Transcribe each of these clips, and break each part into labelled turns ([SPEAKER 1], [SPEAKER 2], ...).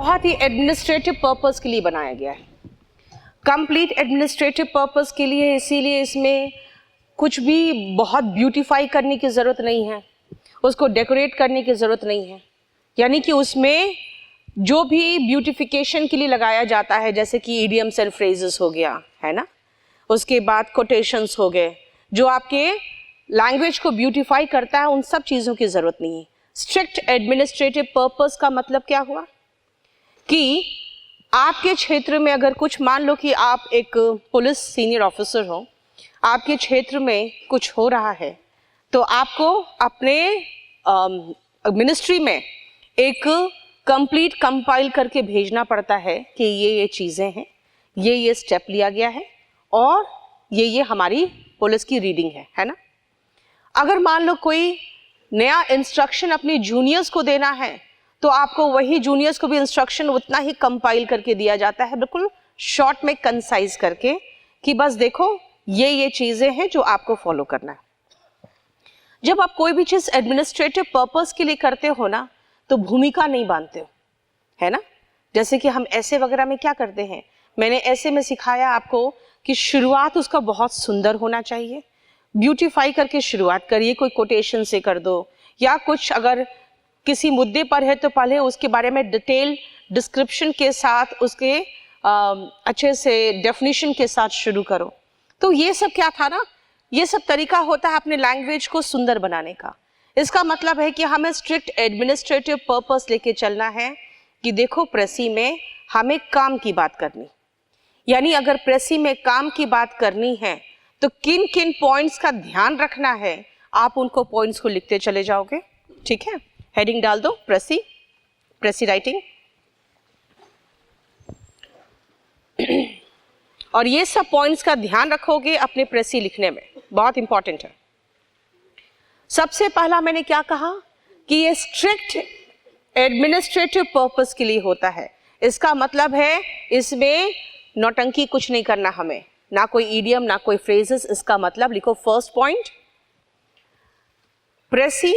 [SPEAKER 1] बहुत ही administrative purpose के लिए बनाया गया है, कंप्लीट एडमिनिस्ट्रेटिव पर्पस के लिए। इसीलिए इसमें कुछ भी बहुत ब्यूटीफाई करने की ज़रूरत नहीं है, उसको डेकोरेट करने की ज़रूरत नहीं है। यानी कि उसमें जो भी ब्यूटिफिकेशन के लिए लगाया जाता है, जैसे कि इडियम्स एंड फ्रेजेस हो गया है ना, उसके बाद कोटेशंस हो गए, जो आपके लैंग्वेज को ब्यूटीफाई करता है, उन सब चीज़ों की ज़रूरत नहीं है। स्ट्रिक्ट एडमिनिस्ट्रेटिव पर्पस का मतलब क्या हुआ कि आपके क्षेत्र में अगर कुछ, मान लो कि आप एक पुलिस सीनियर ऑफिसर हो, आपके क्षेत्र में कुछ हो रहा है, तो आपको अपने मिनिस्ट्री में एक कंप्लीट कंपाइल करके भेजना पड़ता है कि ये चीज़ें हैं, ये स्टेप लिया गया है और ये हमारी पुलिस की रीडिंग है ना। अगर मान लो कोई नया इंस्ट्रक्शन अपने जूनियर्स को देना है, तो आपको वही जूनियर्स को भी इंस्ट्रक्शन उतना ही कंपाइल करके दिया जाता है, बिल्कुल शॉर्ट में कंसाइज करके, कि बस देखो ये चीज़ें हैं जो आपको फॉलो करना है। जब आप कोई भी चीज़ एडमिनिस्ट्रेटिव पर्पस के लिए करते हो ना, तो भूमिका नहीं बांधते हो, है ना। जैसे कि हम ऐसे वगैरह में क्या करते हैं, मैंने ऐसे में सिखाया आपको कि शुरुआत उसका बहुत सुंदर होना चाहिए, ब्यूटीफाई करके शुरुआत करिए, कोई कोटेशन से कर दो, या कुछ अगर किसी मुद्दे पर है तो पहले उसके बारे में डिटेल डिस्क्रिप्शन के साथ, उसके अच्छे से डेफिनेशन के साथ शुरू करो। तो ये सब क्या था ना, ये सब तरीका होता है अपने लैंग्वेज को सुंदर बनाने का। इसका मतलब है कि हमें स्ट्रिक्ट एडमिनिस्ट्रेटिव पर्पस लेके चलना है कि देखो प्रेसी में हमें काम की बात करनी, यानी अगर प्रेसी में काम की बात करनी है तो किन किन पॉइंट्स का ध्यान रखना है, आप उनको पॉइंट्स को लिखते चले जाओगे। ठीक है, हेडिंग डाल दो प्रेसी राइटिंग, और ये सब पॉइंट्स का ध्यान रखोगे अपने प्रेसी लिखने में, बहुत इंपॉर्टेंट है। सबसे पहला मैंने क्या कहा कि ये स्ट्रिक्ट एडमिनिस्ट्रेटिव पर्पस के लिए होता है। इसका मतलब है इसमें नौटंकी कुछ नहीं करना हमें, ना कोई इडियम ना कोई फ्रेजेस। इसका मतलब लिखो, first point, precis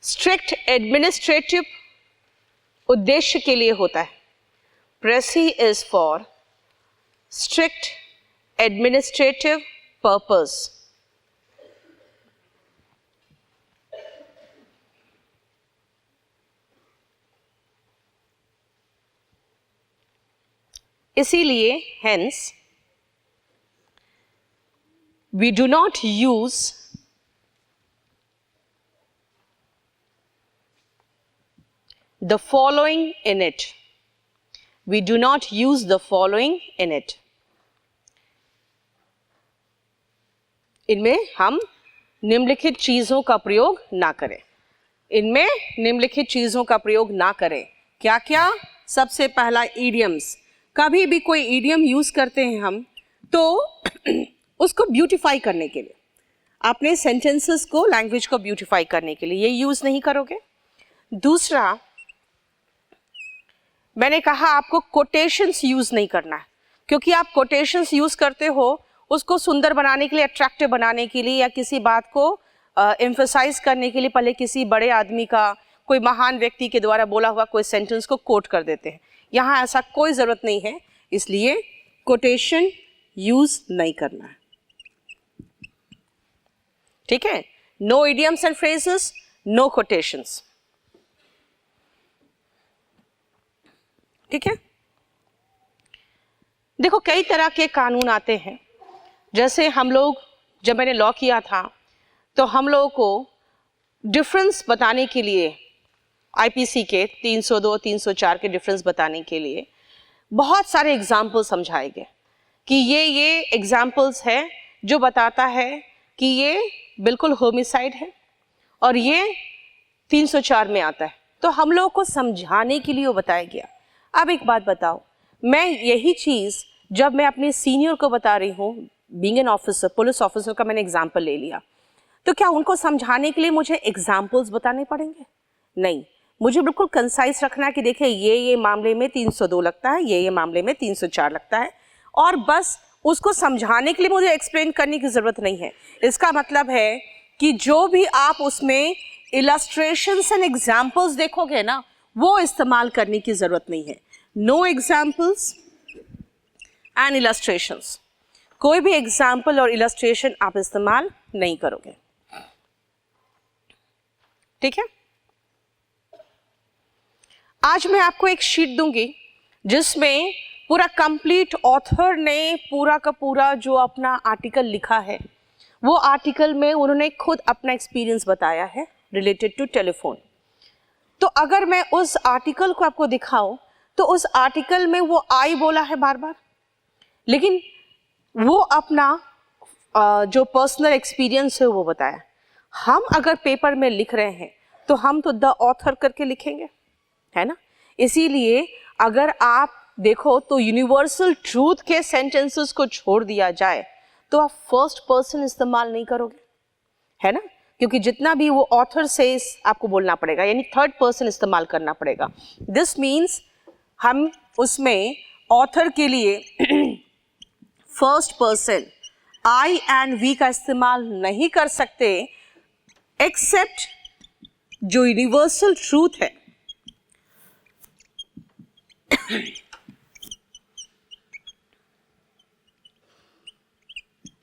[SPEAKER 1] strict administrative उद्देश्य के लिए होता है। Precis is for strict administrative purpose. इसीलिए hence we do not use the following in it. We do not use the following in it. इनमें हम निम्नलिखित चीजों का प्रयोग ना करें, इनमें निम्नलिखित चीजों का प्रयोग ना करें। क्या क्या? सबसे पहला, ईडियम्स। कभी भी कोई ईडियम यूज करते हैं हम, तो उसको ब्यूटीफाई करने के लिए, अपने सेंटेंसेस को, लैंग्वेज को ब्यूटीफाई करने के लिए ये यूज नहीं करोगे। दूसरा, मैंने कहा आपको कोटेशंस यूज नहीं करना है, क्योंकि आप कोटेशंस यूज करते हो उसको सुंदर बनाने के लिए, अट्रैक्टिव बनाने के लिए, या किसी बात को एम्फसाइज करने के लिए पहले किसी बड़े आदमी का, कोई महान व्यक्ति के द्वारा बोला हुआ कोई सेंटेंस को कोट कर देते हैं। यहाँ ऐसा कोई ज़रूरत नहीं है, इसलिए कोटेशन यूज नहीं करना है। ठीक है, no idioms and phrases, no quotations. ठीक है, देखो कई तरह के कानून आते हैं। जैसे हम लोग, जब मैंने लॉ किया था, तो हम लोगों को डिफरेंस बताने के लिए, आईपीसी के 302, 304 के डिफरेंस बताने के लिए बहुत सारे एग्जाम्पल समझाए गए कि ये एग्जाम्पल्स है जो बताता है कि ये बिल्कुल होमिसाइड है और ये 304 में आता है। तो हम लोगों को समझाने के लिए वो बताया गया। अब एक बात बताओ, मैं यही चीज़ जब मैं अपने सीनियर को बता रही हूँ, being an officer, police officer का मैंने एग्जाम्पल ले लिया, तो क्या उनको समझाने के लिए मुझे एग्जाम्पल्स बताने पड़ेंगे? नहीं, मुझे बिल्कुल कंसाइज रखना है कि देखिए ये मामले में 302 लगता है, ये मामले में 304 लगता है, और बस उसको समझाने के लिए मुझे एक्सप्लेन करने की ज़रूरत नहीं है। इसका मतलब है कि जो भी आप उसमें इलस्ट्रेशंस एंड एग्जाम्पल्स देखोगे ना, वो इस्तेमाल करने की जरूरत नहीं है. नो एग्जाम्पल्स एंड इलस्ट्रेशंस, कोई भी एग्जाम्पल और इलस्ट्रेशन आप इस्तेमाल नहीं करोगे. ठीक है. आज मैं आपको एक शीट दूंगी जिसमें पूरा कंप्लीट ऑथर ने पूरा का पूरा जो अपना आर्टिकल लिखा है, वो आर्टिकल में उन्होंने खुद अपना एक्सपीरियंस बताया है रिलेटेड टू टेलीफोन. तो अगर मैं उस आर्टिकल को आपको दिखाऊं तो उस आर्टिकल में वो आई बोला है बार बार, लेकिन वो अपना जो पर्सनल एक्सपीरियंस है वो बताया. हम अगर पेपर में लिख रहे हैं तो हम तो द ऑथर करके लिखेंगे, है ना. इसीलिए अगर आप देखो तो यूनिवर्सल ट्रूथ के सेंटेंसेस को छोड़ दिया जाए तो आप फर्स्ट पर्सन इस्तेमाल नहीं करोगे, है ना, क्योंकि जितना भी वो ऑथर से आपको बोलना पड़ेगा, यानी थर्ड पर्सन इस्तेमाल करना पड़ेगा. दिस मीन्स हम उसमें ऑथर के लिए first person I and we का इस्तेमाल नहीं कर सकते, एक्सेप्ट जो यूनिवर्सल ट्रूथ है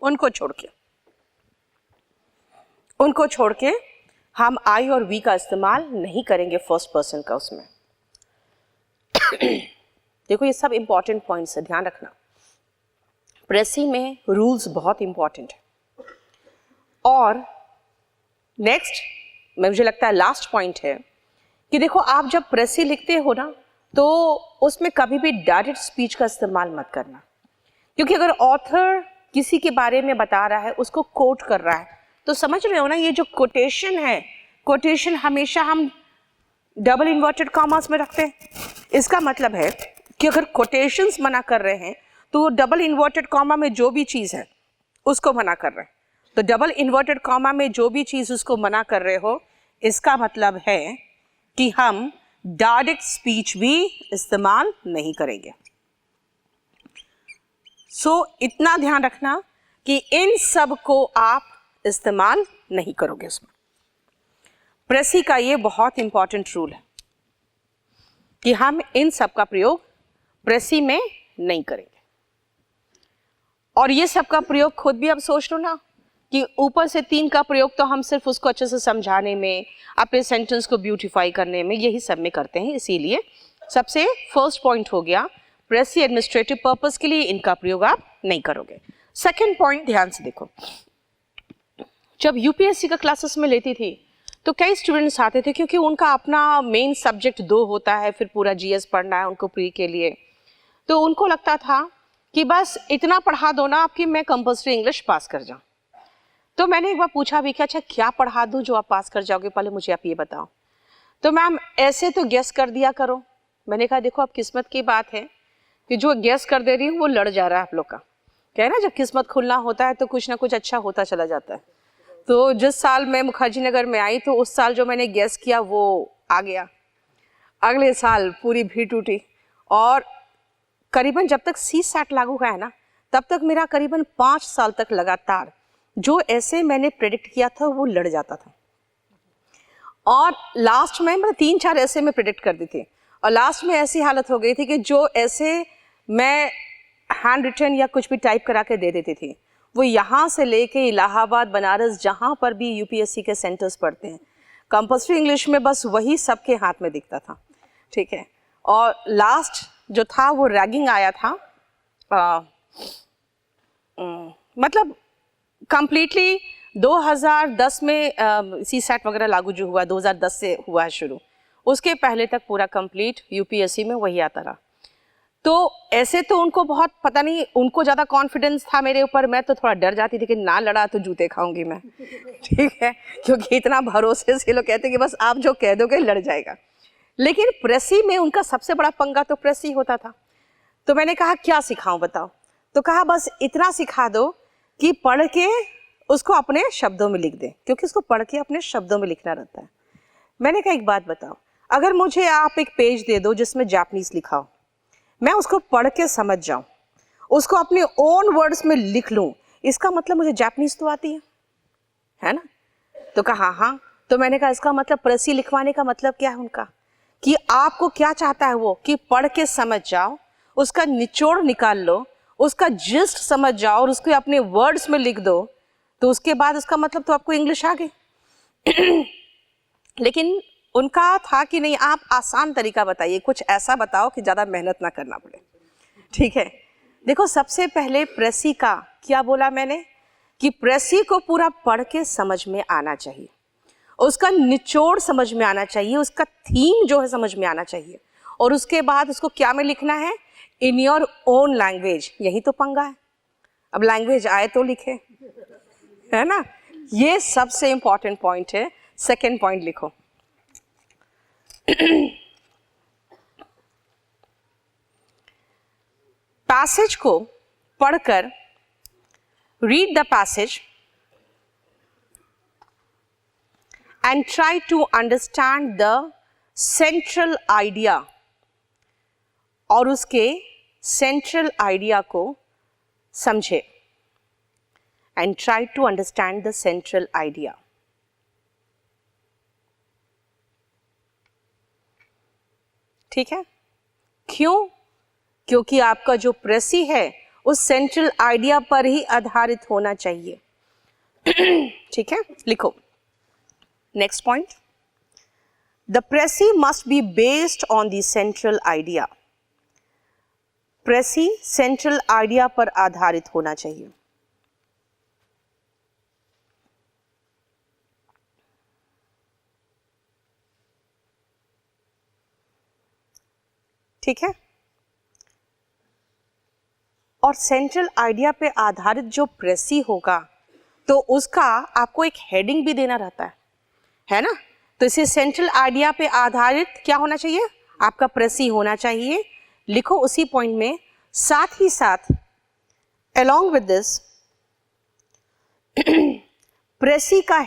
[SPEAKER 1] उनको छोड़ के हम आई और वी का इस्तेमाल नहीं करेंगे फर्स्ट पर्सन का उसमें. देखो ये सब इंपॉर्टेंट पॉइंट्स है, ध्यान रखना. प्रेसी में रूल्स बहुत इंपॉर्टेंट है. और नेक्स्ट मुझे लगता है लास्ट पॉइंट है कि देखो आप जब प्रेसी लिखते हो ना तो उसमें कभी भी डायरेक्ट स्पीच का इस्तेमाल मत करना, क्योंकि अगर ऑथर किसी के बारे में बता रहा है, उसको कोट कर रहा है, तो समझ रहे हो ना, ये जो कोटेशन है, कोटेशन हमेशा हम डबल इन्वर्टेड कॉमास में रखते हैं. इसका मतलब है कि अगर कोटेशंस मना कर रहे हैं तो डबल इन्वर्टेड कॉमा में जो भी चीज़ है उसको मना कर रहे हैं. तो डबल इन्वर्टेड कॉमा में जो भी चीज़ उसको मना कर रहे हो, इसका मतलब है कि हम डायरेक्ट स्पीच भी इस्तेमाल नहीं करेंगे. सो इतना ध्यान रखना कि इन सब को आप इस्तेमाल नहीं करोगे उसमें. प्रेसी का ये बहुत इंपॉर्टेंट रूल है कि हम इन सब का प्रयोग प्रेसी में नहीं करेंगे. और ये सब का प्रयोग खुद भी अब सोच लो ना कि ऊपर से 3 का प्रयोग तो हम सिर्फ उसको अच्छे से समझाने में, अपने सेंटेंस को ब्यूटीफाई करने में, यही सब में करते हैं. इसीलिए सबसे फर्स्ट पॉइंट हो गया, प्रेसी एडमिनिस्ट्रेटिव पर्पस के लिए इनका प्रयोग आप नहीं करोगे. सेकंड पॉइंट ध्यान से देखो, जब यूपीएससी का क्लासेस में लेती थी तो कई स्टूडेंट्स आते थे, क्योंकि उनका अपना मेन सब्जेक्ट 2 होता है, फिर पूरा जीएस पढ़ना है उनको प्री के लिए, तो उनको लगता था कि बस इतना पढ़ा दो ना आपकी मैं कंपल्सरी इंग्लिश पास कर जाऊँ. तो मैंने एक बार पूछा भी कि अच्छा क्या पढ़ा दूँ जो आप पास कर जाओगे, पहले मुझे आप ये बताओ. तो मैम ऐसे तो गेस कर दिया करो. मैंने कहा देखो अब किस्मत की बात है कि जो गेस कर दे रही हूँ वो लड़ जा रहा है आप लोग का. क्या है ना, जब किस्मत खुलना होता है तो कुछ ना कुछ अच्छा होता चला जाता है. तो जिस साल मैं मुखर्जी नगर में आई तो उस साल जो मैंने गेस किया वो आ गया. अगले साल पूरी भीड़ टूटी, और करीबन जब तक CSAT लागू हुआ है ना तब तक मेरा करीबन 5 साल तक लगातार जो ऐसे मैंने प्रेडिक्ट किया था वो लड़ जाता था. और लास्ट में मैं 3-4 ऐसे में प्रेडिक्ट कर दी थी, और लास्ट में ऐसी हालत हो गई थी कि जो ऐसे मैं हैंड रिटन या कुछ भी टाइप करा के दे देती थी, वो यहाँ से लेके इलाहाबाद, बनारस, जहाँ पर भी यूपीएससी के सेंटर्स पढ़ते हैं, कंपल्सरी इंग्लिश में बस वही सबके हाथ में दिखता था. ठीक है. और लास्ट जो था वो रैगिंग आया था, मतलब कंप्लीटली 2010 में CSAT वगैरह लागू जो हुआ 2010 से हुआ है शुरू, उसके पहले तक पूरा कंप्लीट यूपीएससी में वही आता रहा. तो ऐसे तो उनको बहुत पता नहीं, उनको ज़्यादा कॉन्फिडेंस था मेरे ऊपर, मैं तो थोड़ा डर जाती थी कि ना लड़ा तो जूते खाऊंगी मैं. ठीक है, क्योंकि इतना भरोसे से लोग कहते कि बस आप जो कह दोगे लड़ जाएगा. लेकिन प्रेसी में उनका सबसे बड़ा पंगा तो प्रेसी होता था. तो मैंने कहा क्या सिखाऊं बताओ, तो कहा बस इतना सिखा दो कि पढ़ के उसको अपने शब्दों में लिख दे, क्योंकि उसको पढ़ के अपने शब्दों में लिखना रहता है. मैंने कहा एक बात बताओ, अगर मुझे आप एक पेज दे दो जिसमें जापानीज लिखा हो, मैं उसको पढ़ के समझ जाऊं, उसको अपने ओन वर्ड्स में लिख लूं, इसका मतलब मुझे जापानीज तो आती है ना. तो कहा हाँ. तो मैंने कहा इसका मतलब प्रसी लिखवाने का मतलब क्या है उनका, कि आपको क्या चाहता है वो, कि पढ़ के समझ जाओ, उसका निचोड़ निकाल लो, उसका जिस्ट समझ जाओ और उसको अपने वर्ड्स में लिख दो, तो उसके बाद उसका मतलब तो आपको इंग्लिश आ गई। लेकिन उनका था कि नहीं, आप आसान तरीका बताइए, कुछ ऐसा बताओ कि ज़्यादा मेहनत ना करना पड़े। ठीक है, देखो सबसे पहले प्रेसी का क्या बोला मैंने, कि प्रेसी को पूरा पढ़ के समझ में आना चाहिए, उसका निचोड़ समझ में आना चाहिए, उसका थीम जो है समझ में आना चाहिए, और उसके बाद उसको क्या में लिखना है, इन योर ओन लैंग्वेज। यही तो पंगा है, अब लैंग्वेज आए तो लिखे, है ना। ये सबसे इंपॉर्टेंट पॉइंट है। सेकेंड पॉइंट लिखो, पैसेज को पढ़कर, read the passage and try to understand the central idea, और उसके central idea को समझे, and try to understand the central idea। ठीक है, क्यों? क्योंकि आपका जो प्रेसी है उस सेंट्रल आइडिया पर ही आधारित होना चाहिए। ठीक है, लिखो next point, the precis must be based on the central idea. Precis central idea पर आधारित होना चाहिए। ठीक है, और सेंट्रल आइडिया पे आधारित जो प्रेसी होगा तो उसका आपको एक हेडिंग भी देना रहता है ना। तो इसे सेंट्रल आइडिया पे आधारित क्या होना चाहिए, आपका प्रेसी होना चाहिए। लिखो उसी पॉइंट में, साथ ही साथ अलोंग विद दिस प्रेसी का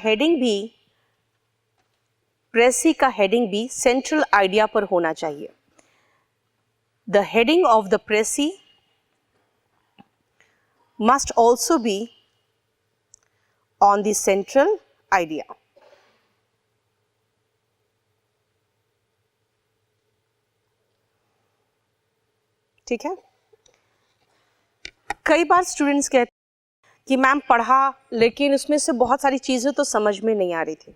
[SPEAKER 1] हेडिंग भी सेंट्रल आइडिया पर होना चाहिए। The heading of the precis must also be on the central idea। ठीक है, कई बार स्टूडेंट्स कहते हैं कि मैम पढ़ा लेकिन उसमें से बहुत सारी चीज़ें तो समझ में नहीं आ रही थी,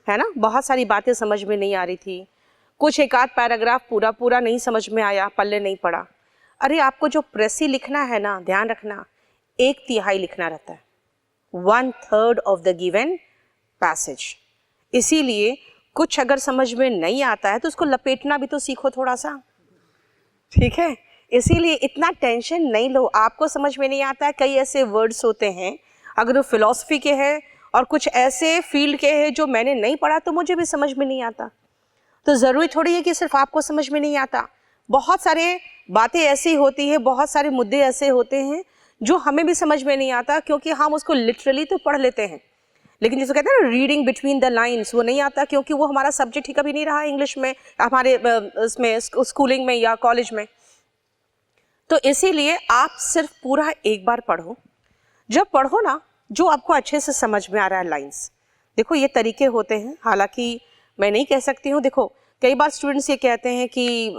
[SPEAKER 1] है ना, बहुत सारी बातें समझ में नहीं आ रही थी, कुछ एक आध पैराग्राफ पूरा नहीं समझ में आया, पल्ले नहीं पड़ा। अरे आपको जो प्रेसी लिखना है ना, ध्यान रखना, 1/3 लिखना रहता है, 1/3 ऑफ द गिवन पैसेज। इसीलिए कुछ अगर समझ में नहीं आता है तो उसको लपेटना भी तो सीखो थोड़ा सा। ठीक है, इसीलिए इतना टेंशन नहीं लो, आपको समझ में नहीं आता है, कई ऐसे वर्ड्स होते हैं, अगर वो फिलॉसफी के हैं और कुछ ऐसे फील्ड के हैं जो मैंने नहीं पढ़ा तो मुझे भी समझ में नहीं आता, तो ज़रूरी थोड़ी है कि सिर्फ आपको समझ में नहीं आता। बहुत सारे बातें ऐसी होती है, बहुत सारे मुद्दे ऐसे होते हैं जो हमें भी समझ में नहीं आता, क्योंकि हम उसको लिटरली तो पढ़ लेते हैं, लेकिन जिसको कहते हैं ना रीडिंग बिटवीन द लाइन्स, वो नहीं आता, क्योंकि वो हमारा सब्जेक्ट ही कभी नहीं रहा इंग्लिश में, हमारे इसमें स्कूलिंग में या कॉलेज में। तो इसीलिए आप सिर्फ पूरा एक बार पढ़ो, जब पढ़ो ना, जो आपको अच्छे से समझ में आ रहा है लाइन्स। देखो ये तरीके होते हैं, हालांकि मैं नहीं कह सकती हूँ, देखो कई बार स्टूडेंट्स ये कहते हैं कि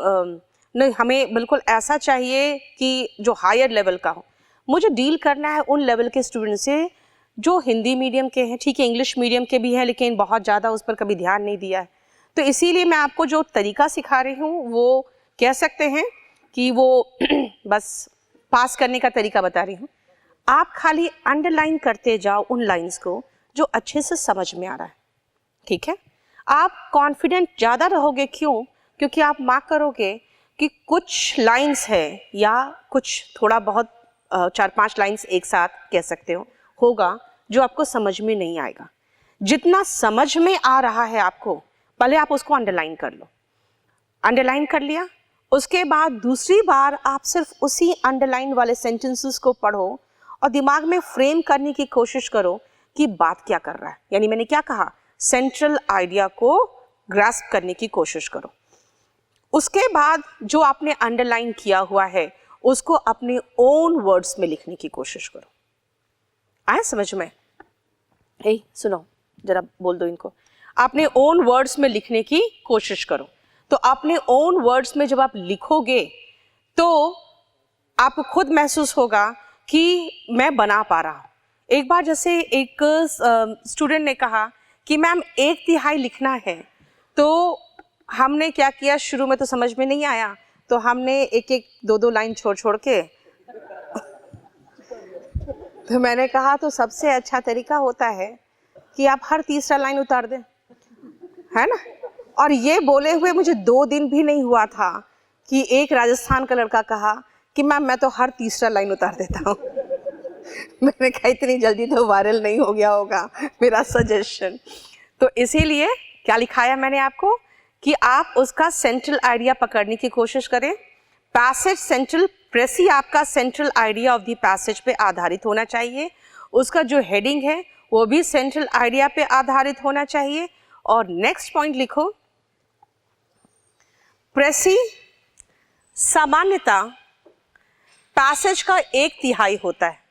[SPEAKER 1] नहीं हमें बिल्कुल ऐसा चाहिए कि जो हायर लेवल का हो। मुझे डील करना है उन लेवल के स्टूडेंट से जो हिंदी मीडियम के हैं, ठीक है इंग्लिश मीडियम के भी हैं, लेकिन बहुत ज़्यादा उस पर कभी ध्यान नहीं दिया है। तो इसीलिए मैं आपको जो तरीका सिखा रही हूँ वो कह सकते हैं कि वो बस पास करने का तरीका बता रही हूँ। आप खाली अंडरलाइन करते जाओ उन लाइंस को जो अच्छे से समझ में आ रहा है। ठीक है, आप कॉन्फिडेंट ज़्यादा रहोगे, क्यों? क्योंकि आप मार्क करोगे कि कुछ लाइंस है या कुछ थोड़ा बहुत 4-5 लाइंस एक साथ कह सकते हो होगा जो आपको समझ में नहीं आएगा। जितना समझ में आ रहा है आपको, पहले आप उसको अंडरलाइन कर लो। अंडरलाइन कर लिया, उसके बाद दूसरी बार आप सिर्फ उसी अंडरलाइन वाले सेंटेंसेस को पढ़ो और दिमाग में फ्रेम करने की कोशिश करो कि बात क्या कर रहा है। यानी मैंने क्या कहा, सेंट्रल आइडिया को ग्रास्प करने की कोशिश करो। उसके बाद जो आपने अंडरलाइन किया हुआ है उसको अपने ओन वर्ड्स में लिखने की कोशिश करो। आया समझ में? सुनो जरा बोल दो इनको, अपने ओन वर्ड्स में लिखने की कोशिश करो। तो अपने ओन वर्ड्स में जब आप लिखोगे तो आपको खुद महसूस होगा कि मैं बना पा रहा हूँ। एक बार जैसे एक स्टूडेंट ने कहा कि मैम 1/3 लिखना है, तो हमने क्या किया, शुरू में तो समझ में नहीं आया, तो हमने एक एक 2-2 लाइन छोड़ छोड़ के तो मैंने कहा तो सबसे अच्छा तरीका होता है कि आप हर तीसरा लाइन उतार दें, है ना। और ये बोले हुए मुझे 2 दिन भी नहीं हुआ था कि एक राजस्थान का लड़का कहा कि मैम मैं तो हर तीसरा लाइन उतार देता हूँ। मैंने कहा इतनी जल्दी तो वायरल नहीं हो गया होगा मेरा सजेशन। तो इसीलिए क्या लिखाया मैंने आपको कि आप उसका सेंट्रल आइडिया पकड़ने की कोशिश करें। पैसेज सेंट्रल, प्रेसी आपका central idea of the passage पे आधारित होना चाहिए। उसका जो हेडिंग है वो भी सेंट्रल आइडिया पे आधारित होना चाहिए। और नेक्स्ट पॉइंट लिखो, प्रेसी सामान्यतः पैसेज का 1/3 होता है।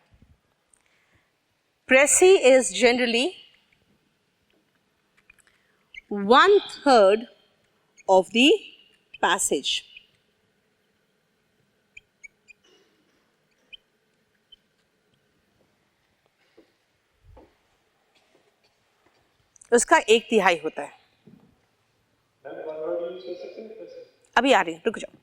[SPEAKER 1] Precis is generally 1/3 of the passage. उसका 1/3 होता है। अभी आ रही, रुक जाओ,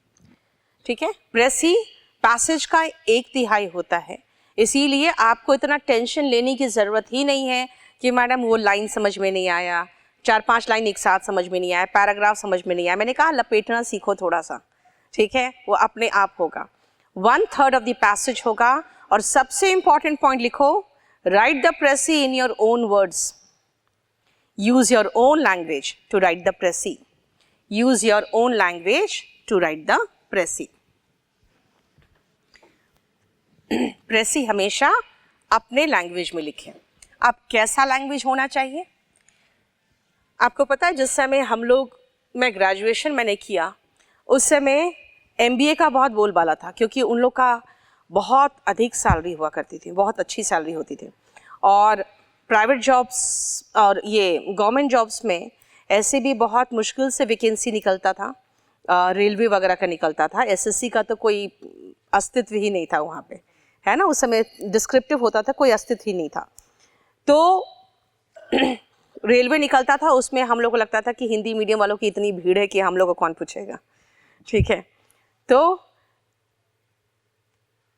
[SPEAKER 1] ठीक है। प्रेसी पैसेज का 1/3 होता है, इसीलिए आपको इतना टेंशन लेने की ज़रूरत ही नहीं है कि मैडम वो लाइन समझ में नहीं आया, 4-5 लाइन एक साथ समझ में नहीं आया, पैराग्राफ समझ में नहीं आया। मैंने कहा लपेटना सीखो थोड़ा सा, ठीक है, वो अपने आप होगा। 1/3 ऑफ द पैसेज होगा। और सबसे इंपॉर्टेंट पॉइंट लिखो, write the precis in your own words, use your own language to write the precis, use your own language to write the precis. Precis हमेशा अपने लैंग्वेज में लिखें। अब कैसा लैंग्वेज होना चाहिए? आपको पता है जिस समय हम लोग, मैं ग्रेजुएशन मैंने किया, उस समय MBA का बहुत बोलबाला था, क्योंकि उन लोग का बहुत अधिक सैलरी हुआ करती थी, बहुत अच्छी सैलरी होती थी। और प्राइवेट जॉब्स और ये गवर्नमेंट जॉब्स में ऐसे भी बहुत मुश्किल से वैकेंसी निकलता था, रेलवे वगैरह का निकलता था, SSC का तो कोई अस्तित्व ही नहीं था वहाँ पे, है ना। उस समय डिस्क्रिप्टिव होता था, कोई अस्तित्व ही नहीं था। तो रेलवे निकलता था, उसमें हम लोग को लगता था कि हिंदी मीडियम वालों की इतनी भीड़ है कि हम लोग को कौन पूछेगा, ठीक है। तो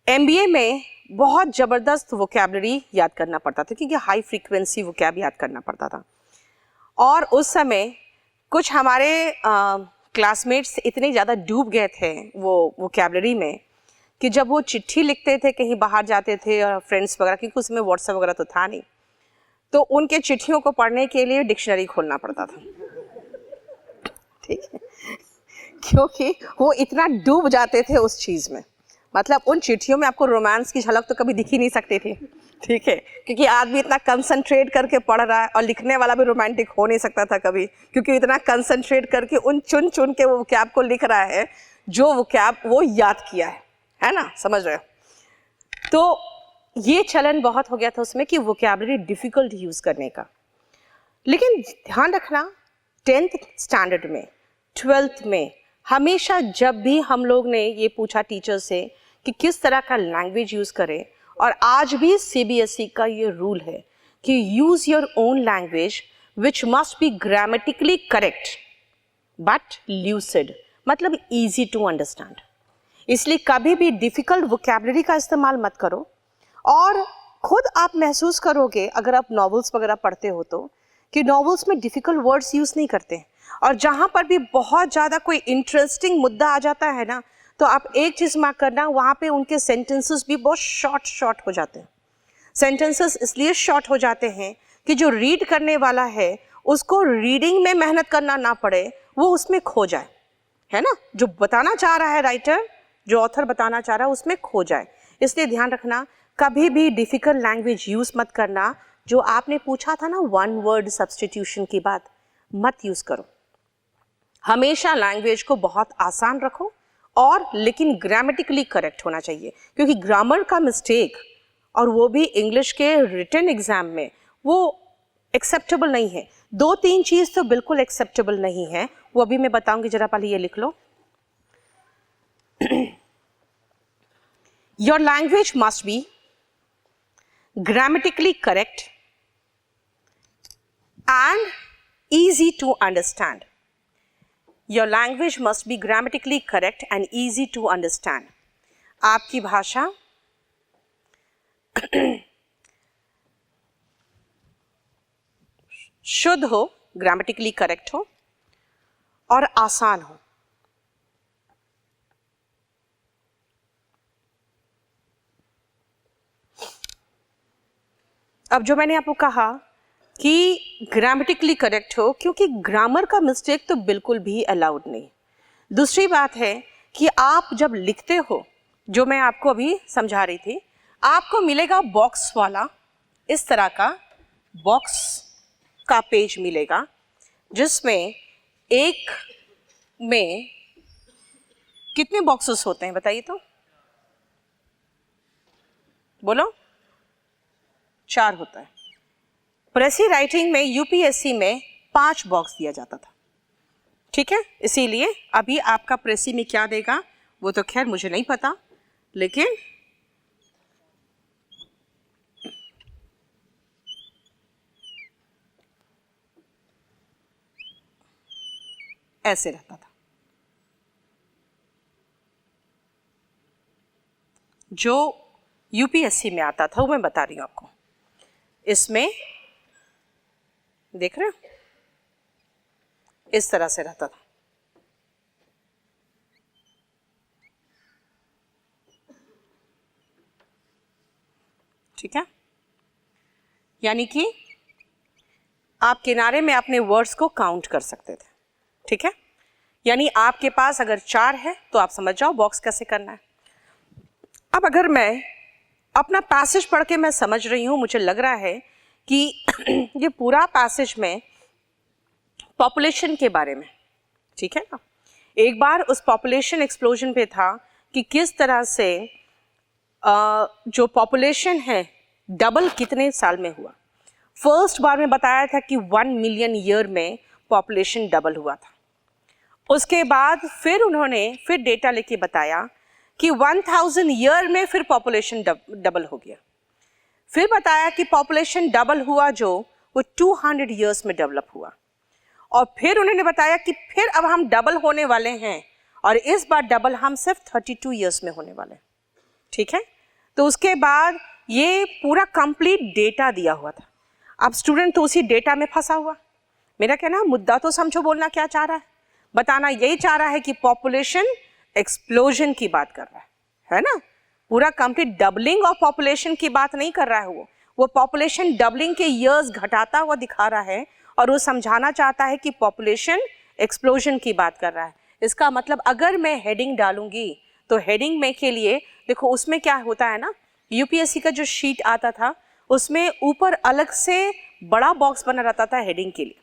[SPEAKER 1] MBA में बहुत ज़बरदस्त वोकैबलरी याद करना पड़ता था, क्योंकि हाई फ्रीक्वेंसी वोकैब याद करना पड़ता था। और उस समय कुछ हमारे क्लासमेट्स इतने ज़्यादा डूब गए थे वो वोकैबलरी में कि जब वो चिट्ठी लिखते थे, कहीं बाहर जाते थे और फ्रेंड्स वगैरह, क्योंकि उसमें व्हाट्सएप वगैरह तो था नहीं, तो उनके चिट्ठियों को पढ़ने के लिए डिक्शनरी खोलना पड़ता था, ठीक है, क्योंकि वो इतना डूब जाते थे उस चीज़ में। मतलब उन चिट्ठियों में आपको रोमांस की झलक तो कभी दिख ही नहीं सकती थी, ठीक है, क्योंकि आदमी इतना कंसंट्रेट करके पढ़ रहा है, और लिखने वाला भी रोमांटिक हो नहीं सकता था कभी, क्योंकि इतना कंसंट्रेट करके उन चुन चुन के वो वोकैब को लिख रहा है जो वोकैब वो याद किया है ना, समझ रहे हो। तो ये चलन बहुत हो गया था उसमें कि वोकैबलरी डिफ़िकल्ट यूज़ करने का। लेकिन ध्यान रखना, 10th स्टैंडर्ड में, 12th में, हमेशा जब भी हम लोग ने ये पूछा टीचर से कि किस तरह का लैंग्वेज यूज़ करें, और आज भी CBSE का ये रूल है कि use your own language which must be grammatically correct but lucid, मतलब ईजी टू अंडरस्टैंड। इसलिए कभी भी डिफ़िकल्ट वोकैबलरी का इस्तेमाल मत करो। और खुद आप महसूस करोगे अगर आप नॉवेल्स वगैरह पढ़ते हो तो, कि नॉवेल्स में डिफ़िकल्ट वर्ड्स यूज़ नहीं करते, और जहाँ पर भी बहुत ज़्यादा कोई इंटरेस्टिंग मुद्दा आ जाता है ना, तो आप एक चीज़ मार्क करना, वहाँ पे उनके सेंटेंसेस भी बहुत शॉर्ट हो जाते हैं। सेंटेंसेस इसलिए शॉर्ट हो जाते हैं कि जो रीड करने वाला है उसको रीडिंग में मेहनत करना ना पड़े, वो उसमें खो जाए, है ना। जो बताना चाह रहा है राइटर, जो ऑथर बताना चाह रहा है, उसमें खो जाए। इसलिए ध्यान रखना, कभी भी डिफ़िकल्ट लैंग्वेज यूज़ मत करना। जो आपने पूछा था ना 1 वर्ड सब्स्टिट्यूशन की बात, मत यूज़ करो। हमेशा लैंग्वेज को बहुत आसान रखो, और लेकिन ग्रामेटिकली करेक्ट होना चाहिए, क्योंकि ग्रामर का मिस्टेक, और वो भी इंग्लिश के रिटन एग्ज़ाम में, वो एक्सेप्टेबल नहीं है। 2-3 चीज तो बिल्कुल एक्सेप्टेबल नहीं है, वो अभी मैं बताऊंगी, जरा पहले ये लिख लो। Your language must be grammatically correct and easy to understand. Your language must be grammatically correct and easy to understand. आपकी भाषा शुद्ध हो, ग्रामेटिकली करेक्ट हो और आसान हो। अब जो मैंने आपको कहा कि ग्रामेटिकली करेक्ट हो, क्योंकि ग्रामर का मिस्टेक तो बिल्कुल भी अलाउड नहीं। दूसरी बात है कि आप जब लिखते हो, जो मैं आपको अभी समझा रही थी, आपको मिलेगा बॉक्स वाला, इस तरह का बॉक्स का पेज मिलेगा, जिसमें एक में कितने बॉक्सेस होते हैं बताइए तो, बोलो। 4 होता है। प्रेसी राइटिंग में यूपीएससी में 5 बॉक्स दिया जाता था, ठीक है। इसीलिए अभी आपका प्रेसी में क्या देगा वो तो खैर मुझे नहीं पता, लेकिन ऐसे रहता था। जो यूपीएससी में आता था वो मैं बता रही हूं आपको। इसमें देख रहे हो, इस तरह से रहता था, ठीक है। यानी कि आप किनारे में अपने वर्ड्स को काउंट कर सकते थे, ठीक है। यानी आपके पास अगर 4 है तो आप समझ जाओ बॉक्स कैसे करना है। अब अगर मैं अपना पैसेज पढ़ के मैं समझ रही हूं, मुझे लग रहा है कि ये पूरा पैसेज में पॉपुलेशन के बारे में, ठीक है ना। एक बार उस पॉपुलेशन एक्सप्लोजन पे था कि किस तरह से जो पॉपुलेशन है डबल कितने साल में हुआ। फर्स्ट बार में बताया था कि 1 मिलियन ईयर में पॉपुलेशन डबल हुआ था। उसके बाद फिर उन्होंने फिर डेटा लेके बताया कि 1000 ईयर में फिर पॉपुलेशन डबल हो गया। फिर बताया कि पॉपुलेशन डबल हुआ जो वो 200 ईयर्स में डेवलप हुआ। और फिर उन्होंने बताया कि फिर अब हम डबल होने वाले हैं, और इस बार डबल हम सिर्फ 32 ईयर्स में होने वाले हैं, ठीक है। तो उसके बाद ये पूरा कंप्लीट डेटा दिया हुआ था। अब स्टूडेंट तो उसी डेटा में फंसा हुआ। मेरा कहना मुद्दा तो समझो, बोलना क्या चाह रहा है, बताना यही चाह रहा है कि पॉपुलेशन एक्सप्लोजन की बात कर रहा है ना। पूरा कंप्लीट डबलिंग ऑफ पॉपुलेशन की बात नहीं कर रहा है वो पॉपुलेशन डबलिंग के ईयर्स घटाता हुआ दिखा रहा है, और वो समझाना चाहता है कि पॉपुलेशन एक्सप्लोजन की बात कर रहा है। इसका मतलब अगर मैं हेडिंग डालूंगी तो हेडिंग में के लिए देखो उसमें क्या होता है ना, यूपीएससी का जो शीट आता था उसमें ऊपर अलग से बड़ा बॉक्स बना रहता था हेडिंग के लिए,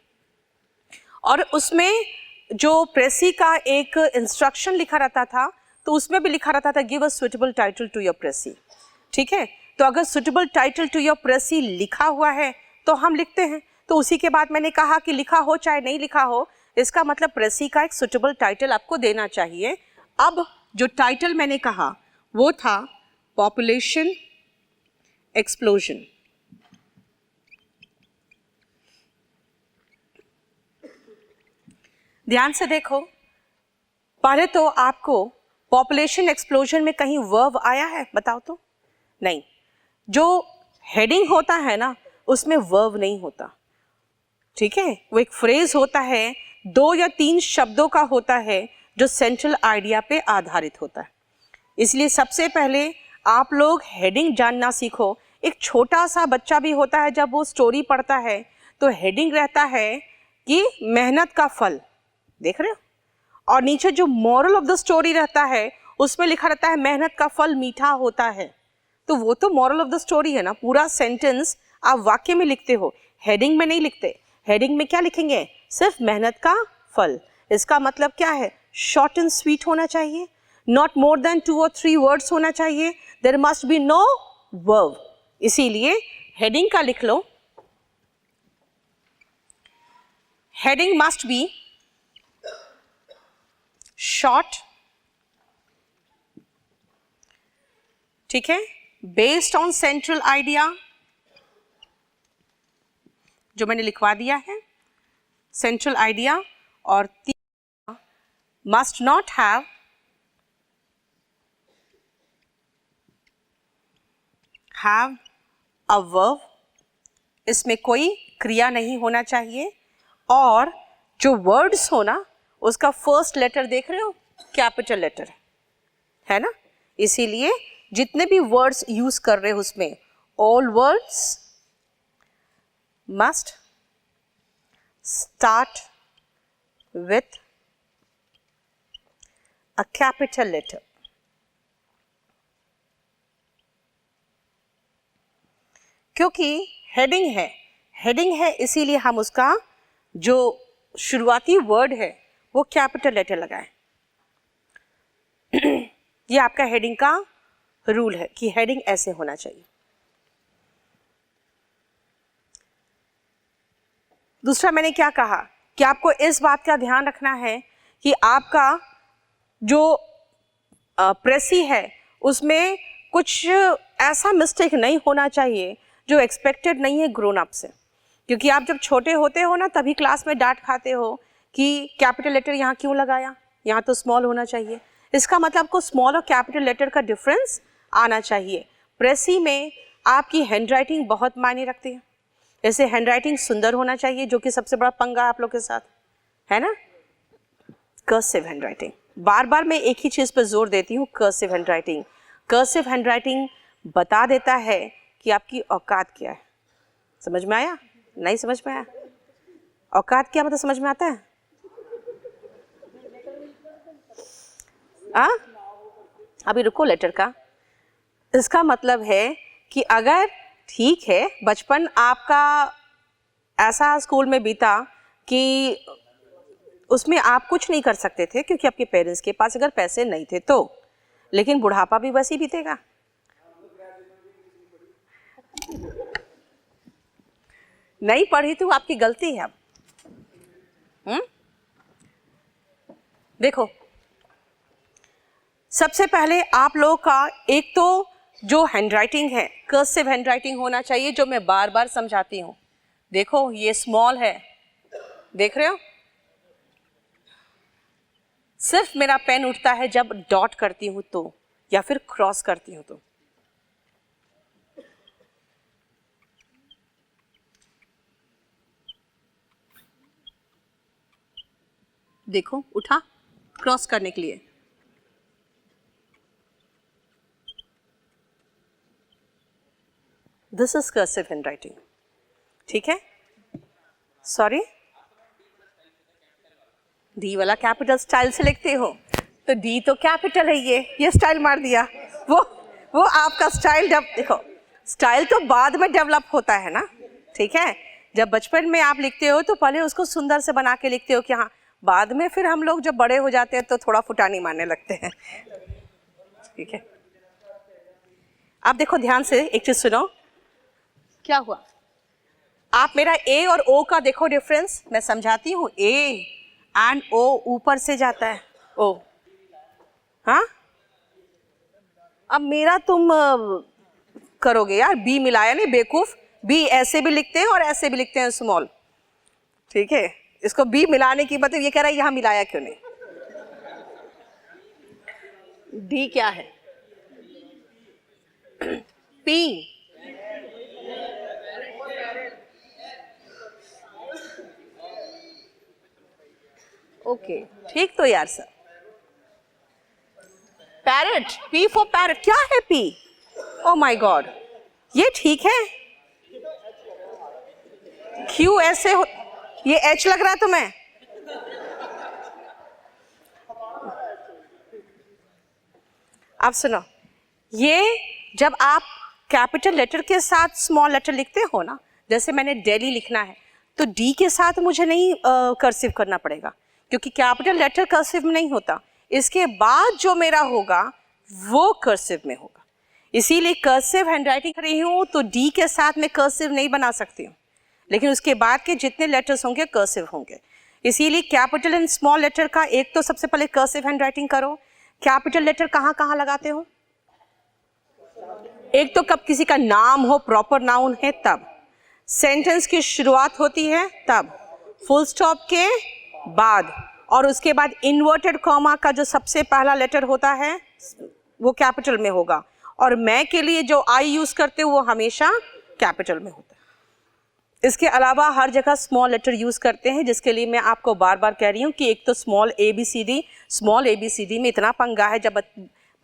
[SPEAKER 1] और उसमें जो प्रेसी का एक इंस्ट्रक्शन लिखा रहता था तो उसमें भी लिखा रहता था give a suitable title to your precis, ठीक है। तो अगर suitable title to your precis लिखा हुआ है तो हम लिखते हैं। तो उसी के बाद मैंने कहा कि लिखा हो चाहे नहीं लिखा हो, इसका मतलब प्रेसी का एक सुटेबल टाइटल आपको देना चाहिए। अब जो टाइटल मैंने कहा वो था पॉपुलेशन एक्सप्लोजन। ध्यान से देखो, पहले तो आपको पॉपुलेशन एक्सप्लोजन में कहीं वर्ब आया है बताओ तो? नहीं। जो हेडिंग होता है ना उसमें वर्ब नहीं होता, ठीक है। वो एक फ्रेज होता है, 2 या 3 शब्दों का होता है जो सेंट्रल आइडिया पे आधारित होता है। इसलिए सबसे पहले आप लोग हेडिंग जानना सीखो। एक छोटा सा बच्चा भी होता है, जब वो स्टोरी पढ़ता है तो हेडिंग रहता है कि मेहनत का फल, देख रहे हो, और नीचे जो मॉरल ऑफ द स्टोरी रहता है उसमें लिखा रहता है मेहनत का फल मीठा होता है। तो वो तो मॉरल ऑफ द स्टोरी है ना। पूरा सेंटेंस आप वाक्य में लिखते हो, हेडिंग में नहीं लिखते। हेडिंग में क्या लिखेंगे? सिर्फ मेहनत का फल। इसका मतलब क्या है? शॉर्ट एंड स्वीट होना चाहिए, नॉट मोर देन 2 और 3 वर्ड्स होना चाहिए, there must be no verb. इसीलिए हेडिंग का लिख लो heading must be short, ठीक है, based on central idea, जो मैंने लिखवा दिया है, central idea, और must not have a verb, इसमें कोई क्रिया नहीं होना चाहिए, और जो वर्ड्स हो ना उसका फर्स्ट लेटर देख रहे हो कैपिटल लेटर है ना, इसीलिए जितने भी वर्ड्स यूज कर रहे हो उसमें all words must start with a capital letter. क्योंकि हेडिंग है इसीलिए हम उसका जो शुरुआती वर्ड है वो कैपिटल लेटर लगाएं। ये आपका हेडिंग का रूल है कि हेडिंग ऐसे होना चाहिए। दूसरा मैंने क्या कहा कि आपको इस बात का ध्यान रखना है कि आपका जो प्रेसी है उसमें कुछ ऐसा मिस्टेक नहीं होना चाहिए जो एक्सपेक्टेड नहीं है ग्रोन अप से, क्योंकि आप जब छोटे होते हो ना तभी क्लास में डांट खाते हो कि कैपिटल लेटर यहाँ क्यों लगाया, यहाँ तो स्मॉल होना चाहिए। इसका मतलब आपको स्मॉल और कैपिटल लेटर का डिफरेंस आना चाहिए। प्रेसी में आपकी हैंडराइटिंग बहुत मायने रखती है। जैसे हैंडराइटिंग सुंदर होना चाहिए, जो कि सबसे बड़ा पंगा आप लोग के साथ है ना, कर्सिव हैंडराइटिंग। बार बार मैं एक ही चीज़ पर जोर देती हूँ, कर्सिव हैंडराइटिंग। कर्सिव हैंडराइटिंग बता देता है कि आपकी औकात क्या है। समझ में आया? नहीं समझ में आया? औकात क्या मतलब समझ में आता है? अभी रुको लेटर का। इसका मतलब है कि अगर ठीक है बचपन आपका ऐसा स्कूल में बीता कि उसमें आप कुछ नहीं कर सकते थे क्योंकि आपके पेरेंट्स के पास अगर पैसे नहीं थे तो, लेकिन बुढ़ापा भी वैसे ही बीतेगा। नहीं पढ़ी तो आपकी गलती है। अब देखो, सबसे पहले आप लोगों का एक तो जो हैंडराइटिंग है कर्सिव हैंडराइटिंग होना चाहिए, जो मैं बार बार समझाती हूँ। देखो ये स्मॉल है, देख रहे हो? सिर्फ मेरा पेन उठता है जब डॉट करती हूँ तो, या फिर क्रॉस करती हूँ तो। देखो उठा क्रॉस करने के लिए। दिस इज कर्सिव हैंडराइटिंग, ठीक है? सॉरी, डी वाला कैपिटल स्टाइल से लिखते हो तो डी तो कैपिटल है, ये स्टाइल मार दिया। वो आपका स्टाइल देखो, स्टाइल तो बाद में डेवलप होता है ना, ठीक है? जब बचपन में आप लिखते हो तो पहले उसको सुंदर से बना के लिखते हो कि हाँ, बाद में फिर हम लोग जब बड़े हो जाते हैं तो थोड़ा फुटानी मारने लगते हैं, ठीक है? आप देखो ध्यान से, एक चीज सुनो। क्या हुआ? आप मेरा ए और ओ का देखो डिफरेंस, मैं समझाती हूँ। ए एंड ओ ऊपर से जाता है, ओ, हाँ? अब मेरा तुम करोगे यार, बी मिलाया नहीं बेवकूफ। बी ऐसे भी लिखते हैं और ऐसे भी लिखते हैं स्मॉल, ठीक है? इसको बी मिलाने की मतलब ये कह रहा है यहां मिलाया क्यों नहीं। डी क्या है? पी, ओके, ठीक तो यार sir. Parrot, P for parrot, क्या है पी? ओ माय गॉड, ये ठीक है। क्यू ऐसे हो, ये एच लग रहा है तुम्हें? अब सुनो, ये जब आप कैपिटल लेटर के साथ स्मॉल लेटर लिखते हो ना, जैसे मैंने दिल्ली लिखना है तो डी के साथ मुझे नहीं कर्सिव करना पड़ेगा, क्योंकि कैपिटल लेटर कर्सिव में नहीं होता। इसके बाद जो मेरा होगा वो कर्सिव में होगा, इसीलिए कर्सिव हैंडराइटिंग कर रही हूँ तो डी के साथ मैं कर्सिव नहीं बना सकती हूँ। लेकिन उसके बाद के जितने लेटर्स होंगे कर्सिव होंगे। इसीलिए कैपिटल एंड स्मॉल लेटर का एक तो सबसे पहले कर्सिव हैंड राइटिंग करो। कैपिटल लेटर कहाँ कहाँ लगाते हो? एक तो कब किसी का नाम हो, प्रॉपर नाउन है तब, सेंटेंस की शुरुआत होती है तब, फुल स्टॉप के बाद, और उसके बाद इन्वर्टेड कॉमा का जो सबसे पहला लेटर होता है वो कैपिटल में होगा, और मैं के लिए जो आई यूज करते हो वो हमेशा कैपिटल में होता है। इसके अलावा हर जगह स्मॉल लेटर यूज करते हैं, जिसके लिए मैं आपको बार बार कह रही हूँ कि एक तो स्मॉल ABCD में इतना पंगा है, जब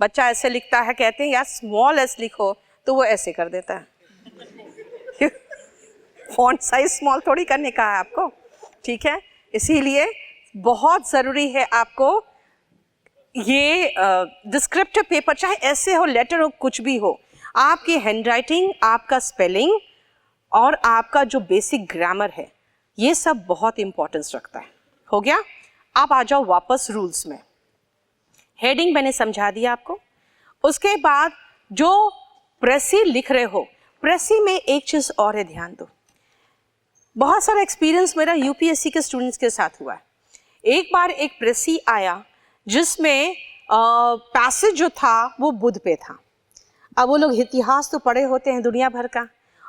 [SPEAKER 1] बच्चा ऐसे लिखता है कहते हैं यार स्मॉल एस लिखो, तो वो ऐसे कर देता है। फॉन्ट साइज स्मॉल थोड़ी करने का है आपको, ठीक है। इसीलिए बहुत ज़रूरी है आपको ये डिस्क्रिप्टिव पेपर, चाहे ऐसे हो, लेटर हो, कुछ भी हो, आपकी हैंडराइटिंग, आपका स्पेलिंग और आपका जो बेसिक ग्रामर है, ये सब बहुत इंपॉर्टेंस रखता है। हो गया? आप आ जाओ वापस रूल्स में। हेडिंग मैंने समझा दिया आपको। उसके बाद जो प्रेसी लिख रहे हो, प्रेसी में एक चीज़ और है, ध्यान दो। बहुत सारा एक्सपीरियंस मेरा UPSC के स्टूडेंट्स के साथ हुआ है। एक बार एक प्रेसी आया जिसमें पैसेज जो था वो बुध पे था। अब वो लोग इतिहास तो पढ़े होते हैं दुनिया भर का,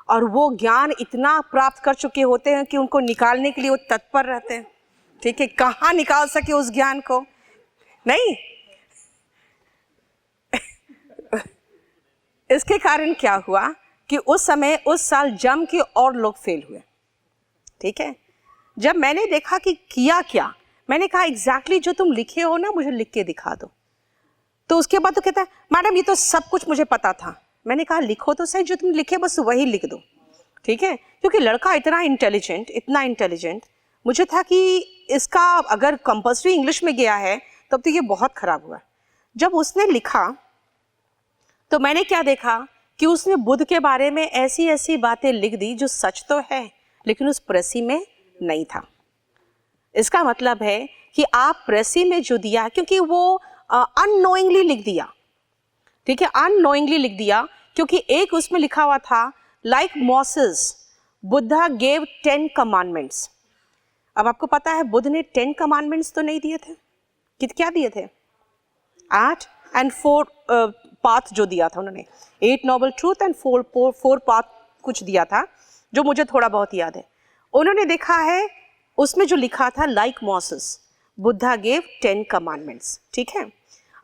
[SPEAKER 1] और वो ज्ञान इतना प्राप्त कर चुके होते हैं कि उनको निकालने के लिए वो तत्पर रहते हैं, ठीक है। कहाँ निकाल सके उस ज्ञान को? नहीं। इसके कारण क्या हुआ कि उस समय, उस साल जम के और लोग फेल हुए, ठीक है। जब मैंने देखा कि किया क्या, मैंने कहा एग्जैक्टली जो तुम लिखे हो ना, मुझे लिख के दिखा दो। तो उसके बाद तो कहता है मैडम ये तो सब कुछ मुझे पता था। मैंने कहा लिखो तो सही, जो तुम लिखे बस वही लिख दो, ठीक है। क्योंकि लड़का इतना इंटेलिजेंट, मुझे था कि इसका अगर कंपल्सरी इंग्लिश में गया है तब तो ये बहुत खराब हुआ। जब उसने लिखा तो मैंने क्या देखा कि उसने बुध के बारे में ऐसी ऐसी बातें लिख दी जो सच तो है, लेकिन उस प्रेसी में नहीं था। इसका मतलब है कि आप प्रेसी में जो दिया, क्योंकि वो अननोइंगली लिख दिया, ठीक है, अननोइंगली लिख दिया, क्योंकि एक उसमें लिखा हुआ था like Moses Buddha gave 10 commandments. अब आपको पता है बुद्ध ने 10 कमांडमेंट्स तो नहीं दिए थे, क्या दिए थे? 8 and 4 पाथ जो दिया था उन्होंने, 8 नोबल ट्रूथ एंड 4 पाथ कुछ दिया था, जो मुझे थोड़ा बहुत याद है। उन्होंने देखा है उसमें जो लिखा था like Moses Buddha gave 10 commandments, ठीक है।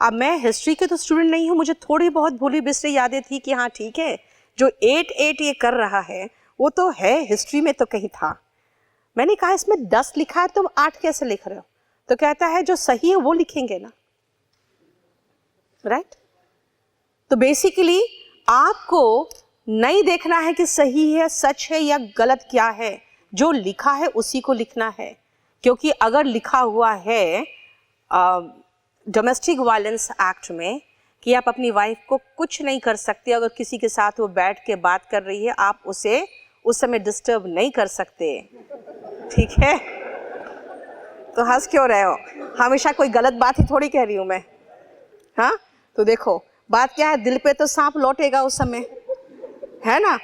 [SPEAKER 1] अब मैं हिस्ट्री के तो स्टूडेंट नहीं हूँ, मुझे थोड़ी बहुत भूली बिसरी यादें थी कि हाँ ठीक है, जो 8 ये कर रहा है वो तो है, हिस्ट्री में तो कहीं था। मैंने कहा इसमें 10 लिखा है, तुम 8 कैसे लिख रहे हो? तो कहता है जो सही है वो लिखेंगे ना, राइट। तो बेसिकली आपको नहीं देखना है कि सही है, सच है या गलत क्या है, जो लिखा है उसी को लिखना है। क्योंकि अगर लिखा हुआ है डोमेस्टिक वायलेंस एक्ट में कि आप अपनी वाइफ को कुछ नहीं कर सकते, अगर किसी के साथ वो बैठ के बात कर रही है आप उसे उस समय डिस्टर्ब नहीं कर सकते, ठीक है। तो हंस क्यों रहे हो? हमेशा कोई गलत बात ही थोड़ी कह रही हूँ मैं, हाँ। तो देखो बात क्या है, दिल पे तो सांप लौटेगा उस समय, है ना।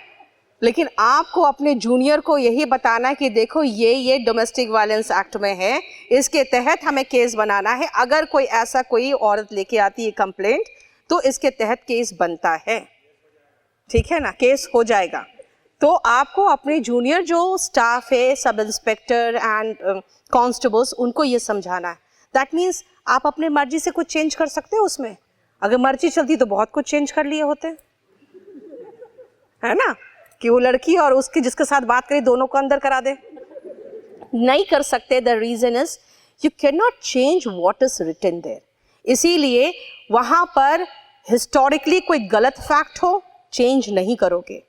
[SPEAKER 1] लेकिन आपको अपने जूनियर को यही बताना है कि देखो ये डोमेस्टिक वायलेंस एक्ट में है, इसके तहत हमें केस बनाना है। अगर कोई ऐसा कोई औरत लेके आती है कंप्लेंट तो इसके तहत केस बनता है, ठीक है ना, केस हो जाएगा। तो आपको अपने जूनियर जो स्टाफ है, सब इंस्पेक्टर एंड कांस्टेबल्स, उनको ये समझाना है। दैट मीन्स आप अपने मर्जी से कुछ चेंज कर सकते हो उसमें। अगर मर्जी चलती तो बहुत कुछ चेंज कर लिए होते, है ना, कि वो लड़की और उसके जिसके साथ बात करी दोनों को अंदर करा दे। नहीं कर सकते। The reason is you can not change what is written there. इसीलिए वहां पर हिस्टोरिकली कोई गलत फैक्ट हो चेंज नहीं करोगे,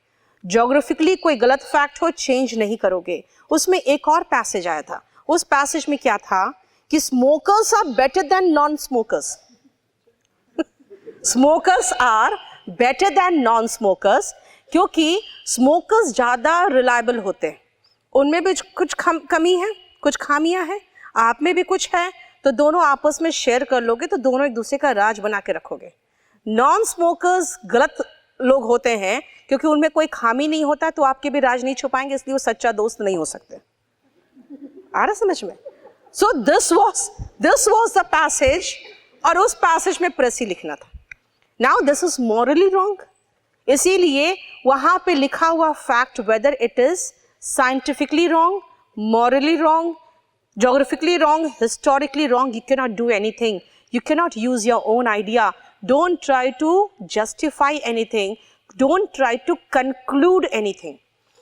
[SPEAKER 1] ज्योग्राफिकली कोई गलत फैक्ट हो चेंज नहीं करोगे। उसमें एक और पैसेज आया था, उस पैसेज में क्या था कि smokers are better than non smokers. Smokers are better than non smokers, क्योंकि स्मोकर्स ज़्यादा रिलायबल होते हैं, उनमें भी कुछ कमी है, कुछ खामियां हैं, आप में भी कुछ है, तो दोनों आपस में शेयर कर लोगे तो दोनों एक दूसरे का राज बना के रखोगे। नॉन स्मोकर्स गलत लोग होते हैं क्योंकि उनमें कोई खामी नहीं होता तो आपके भी राज नहीं छुपाएंगे, इसलिए वो सच्चा दोस्त नहीं हो सकते। आ रहा समझ में? So this was the passage, और उस पैसेज में प्रेसी लिखना था। Now this is morally wrong, इसीलिए वहां पे लिखा हुआ fact whether it is scientifically wrong, morally wrong, geographically wrong, historically wrong, you cannot do anything. You cannot use your own idea. Don't try to justify anything. Don't try to conclude anything.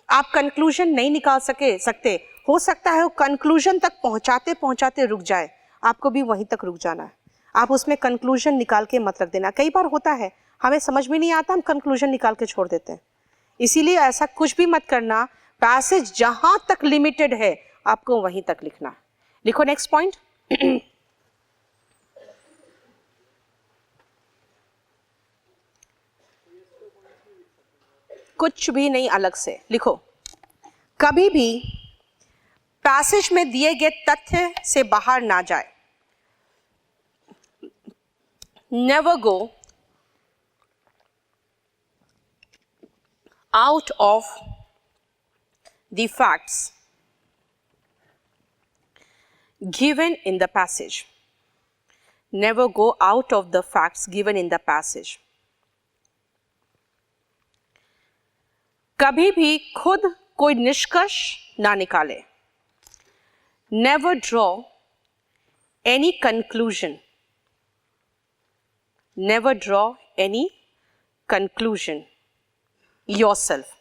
[SPEAKER 1] आप conclusion नहीं निकाल सकते। हो सकता है वो conclusion तक पहुंचाते पहुंचाते रुक जाए, आपको भी वहीं तक रुक जाना है। आप उसमें conclusion निकाल के मत रख देना। कई बार होता है हमें समझ में नहीं आता, हम conclusion निकाल के छोड़ देते हैं। इसीलिए ऐसा कुछ भी मत करना। पैसेज जहां तक लिमिटेड है आपको वहीं तक लिखना। लिखो नेक्स्ट पॉइंट। कुछ भी नहीं, अलग से लिखो। कभी भी पैसेज में दिए गए तथ्य से बाहर ना जाए। Never go out of the facts given in the passage. Never go out of the facts given in the passage. कभी भी खुद कोई निष्कर्ष ना निकाले। Never draw any conclusion. Never draw any conclusion yourself.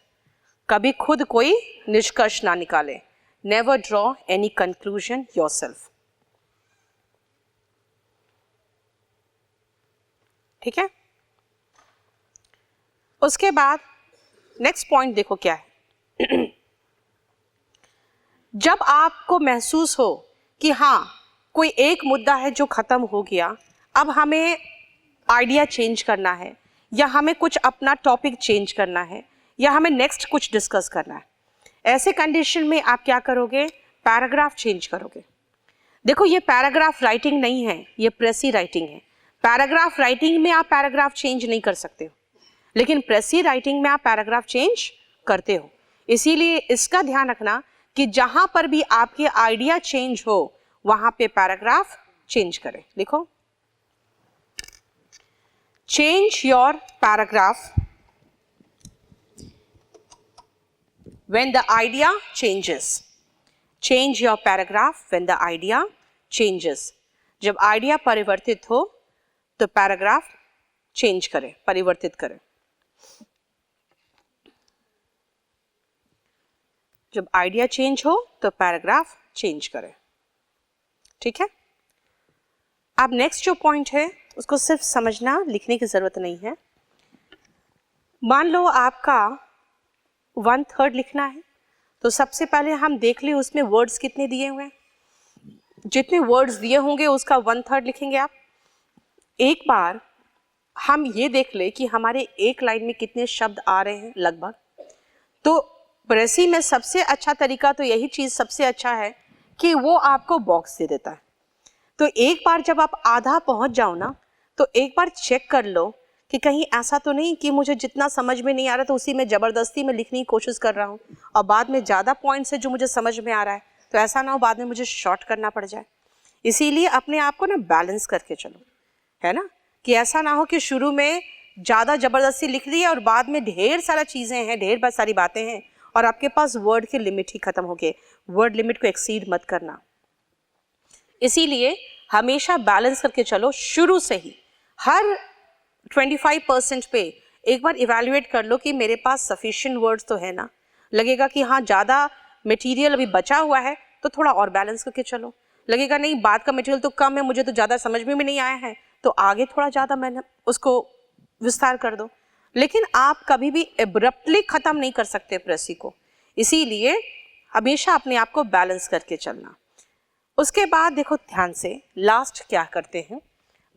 [SPEAKER 1] कभी खुद कोई निष्कर्ष ना निकाले। Never draw any conclusion yourself. ठीक है? उसके बाद नेक्स्ट पॉइंट देखो क्या है। जब आपको महसूस हो कि हाँ कोई एक मुद्दा है जो खत्म हो गया, अब हमें आइडिया चेंज करना है, या हमें कुछ अपना टॉपिक चेंज करना है, या हमें नेक्स्ट कुछ डिस्कस करना है, ऐसे कंडीशन में आप क्या करोगे? पैराग्राफ चेंज करोगे। देखो ये पैराग्राफ राइटिंग नहीं है, ये प्रेसी राइटिंग है। पैराग्राफ राइटिंग में आप पैराग्राफ चेंज नहीं कर सकते हो, लेकिन प्रेसी राइटिंग में आप पैराग्राफ चेंज करते हो। इसीलिए इसका ध्यान रखना कि जहां पर भी आपके आइडिया चेंज हो वहां पे पैराग्राफ चेंज करें। लिखो, change your paragraph when the idea changes. Change your paragraph when the idea changes. जब आइडिया परिवर्तित हो तो पैराग्राफ चेंज करें, परिवर्तित करें। जब आइडिया चेंज हो तो पैराग्राफ चेंज करें। ठीक है? अब नेक्स्ट जो पॉइंट है उसको सिर्फ समझना, लिखने की जरूरत नहीं है। मान लो आपका 1/3 लिखना है, तो सबसे पहले हम देख लें उसमें वर्ड्स कितने दिए हुए हैं। जितने वर्ड्स दिए होंगे उसका 1/3 लिखेंगे आप। एक बार हम ये देख ले कि हमारे एक लाइन में कितने शब्द आ रहे हैं लगभग। तो प्रेसी में सबसे अच्छा तरीका तो यही चीज़ सबसे अच्छा है कि वो आपको बॉक्स दे देता है। तो एक बार जब आप आधा पहुंच जाओ ना, तो एक बार चेक कर लो कि कहीं ऐसा तो नहीं कि मुझे जितना समझ में नहीं आ रहा तो उसी में ज़बरदस्ती में लिखने की कोशिश कर रहा हूँ, और बाद में ज़्यादा पॉइंट्स है जो मुझे समझ में आ रहा है, तो ऐसा ना हो बाद में मुझे शॉर्ट करना पड़ जाए। इसीलिए अपने आप को ना बैलेंस करके चलो, है ना, कि ऐसा ना हो कि शुरू में ज़्यादा ज़बरदस्ती लिख ली है और बाद में ढेर सारा चीज़ें हैं, ढेर सारी बातें हैं और आपके पास वर्ड की लिमिट ही ख़त्म हो गई। वर्ड लिमिट को एक्सीड मत करना। इसीलिए हमेशा बैलेंस करके चलो। शुरू से ही हर 25% पे एक बार इवैल्यूएट कर लो कि मेरे पास सफिशिएंट वर्ड्स तो है ना। लगेगा कि हाँ ज़्यादा मटेरियल अभी बचा हुआ है तो थोड़ा और बैलेंस करके चलो। लगेगा नहीं बाद का मटेरियल तो कम है, मुझे तो ज़्यादा समझ में भी नहीं आया है, तो आगे थोड़ा ज़्यादा मैंने उसको विस्तार कर दो। लेकिन आप कभी भी एब्रप्टली ख़त्म नहीं कर सकते प्रेसी को, इसीलिए हमेशा अपने आप को बैलेंस करके चलना। उसके बाद देखो ध्यान से लास्ट क्या करते हैं।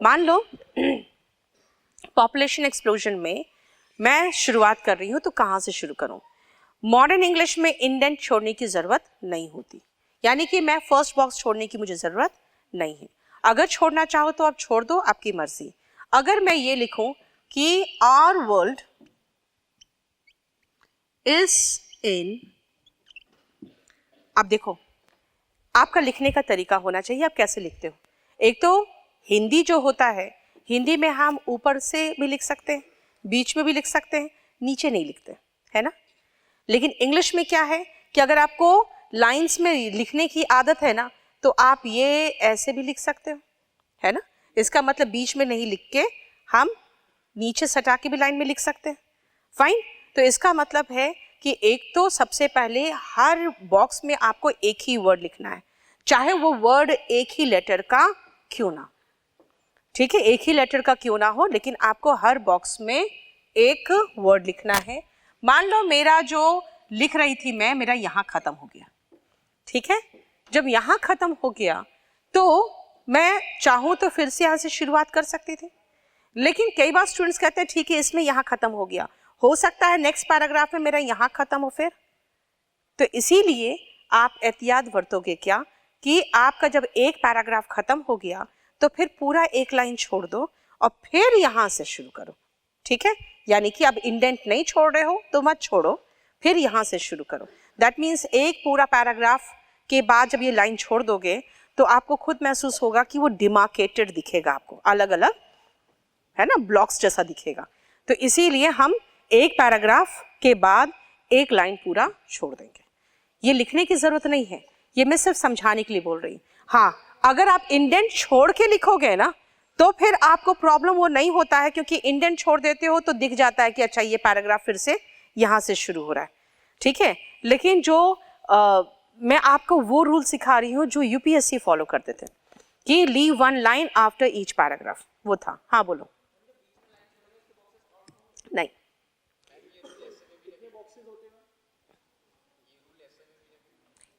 [SPEAKER 1] मान लो पॉपुलेशन एक्सप्लोजन में मैं शुरुआत कर रही हूँ तो कहाँ से शुरू करूँ। मॉडर्न इंग्लिश में इंडेंट छोड़ने की ज़रूरत नहीं होती, यानी कि मैं फर्स्ट बॉक्स छोड़ने की मुझे ज़रूरत नहीं है। अगर छोड़ना चाहो तो आप छोड़ दो, आपकी मर्जी। अगर मैं ये लिखूं कि आवर वर्ल्ड इज इन, अब देखो आपका लिखने का तरीका होना चाहिए, आप कैसे लिखते हो। एक तो हिंदी जो होता है, हिंदी में हम ऊपर से भी लिख सकते हैं, बीच में भी लिख सकते हैं, नीचे नहीं लिखते, है ना। लेकिन इंग्लिश में क्या है कि अगर आपको लाइंस में लिखने की आदत है ना, तो आप ये ऐसे भी लिख सकते हो, है ना। इसका मतलब बीच में नहीं लिख के हम नीचे सटा के भी लाइन में लिख सकते हैं, फाइन। तो इसका मतलब है कि एक तो सबसे पहले हर बॉक्स में आपको एक ही वर्ड लिखना है, चाहे वो वर्ड एक ही लेटर का क्यों ना, ठीक है, एक ही लेटर का क्यों ना हो, लेकिन आपको हर बॉक्स में एक वर्ड लिखना है। मान लो मेरा जो लिख रही थी मैं, मेरा यहाँ खत्म हो गया, ठीक है। जब यहाँ खत्म हो गया तो मैं चाहूँ तो फिर से यहाँ से शुरुआत कर सकती थी, लेकिन कई बार स्टूडेंट्स कहते हैं ठीक है इसमें यहाँ खत्म हो गया, हो सकता है नेक्स्ट पैराग्राफ में मेरा यहाँ खत्म हो फिर। तो इसीलिए आप एहतियात बरतोगे क्या कि आपका जब एक पैराग्राफ खत्म हो गया तो फिर पूरा एक लाइन छोड़ दो और फिर यहाँ से शुरू करो, ठीक है। यानी कि अब इंडेंट नहीं छोड़ रहे हो तो मत छोड़ो, फिर यहाँ से शुरू करो। दैट मीन्स एक पूरा पैराग्राफ के बाद जब ये लाइन छोड़ दोगे तो आपको खुद महसूस होगा कि वो डिमार्केटेड दिखेगा, आपको अलग अलग, है ना, ब्लॉक्स जैसा दिखेगा। तो इसीलिए हम एक पैराग्राफ के बाद एक लाइन पूरा छोड़ देंगे। ये लिखने की जरूरत नहीं है, ये मैं सिर्फ समझाने के लिए बोल रही हूँ। हाँ, अगर आप इंडेंट छोड़ के लिखोगे ना तो फिर आपको प्रॉब्लम वो नहीं होता है, क्योंकि इंडेंट छोड़ देते हो तो दिख जाता है कि अच्छा ये पैराग्राफ फिर से यहाँ से शुरू हो रहा है, ठीक है। लेकिन जो मैं आपको वो रूल सिखा रही हूँ जो यूपीएससी फॉलो करते थे कि leave one line after each paragraph, वो था। हाँ बोलो। नहीं,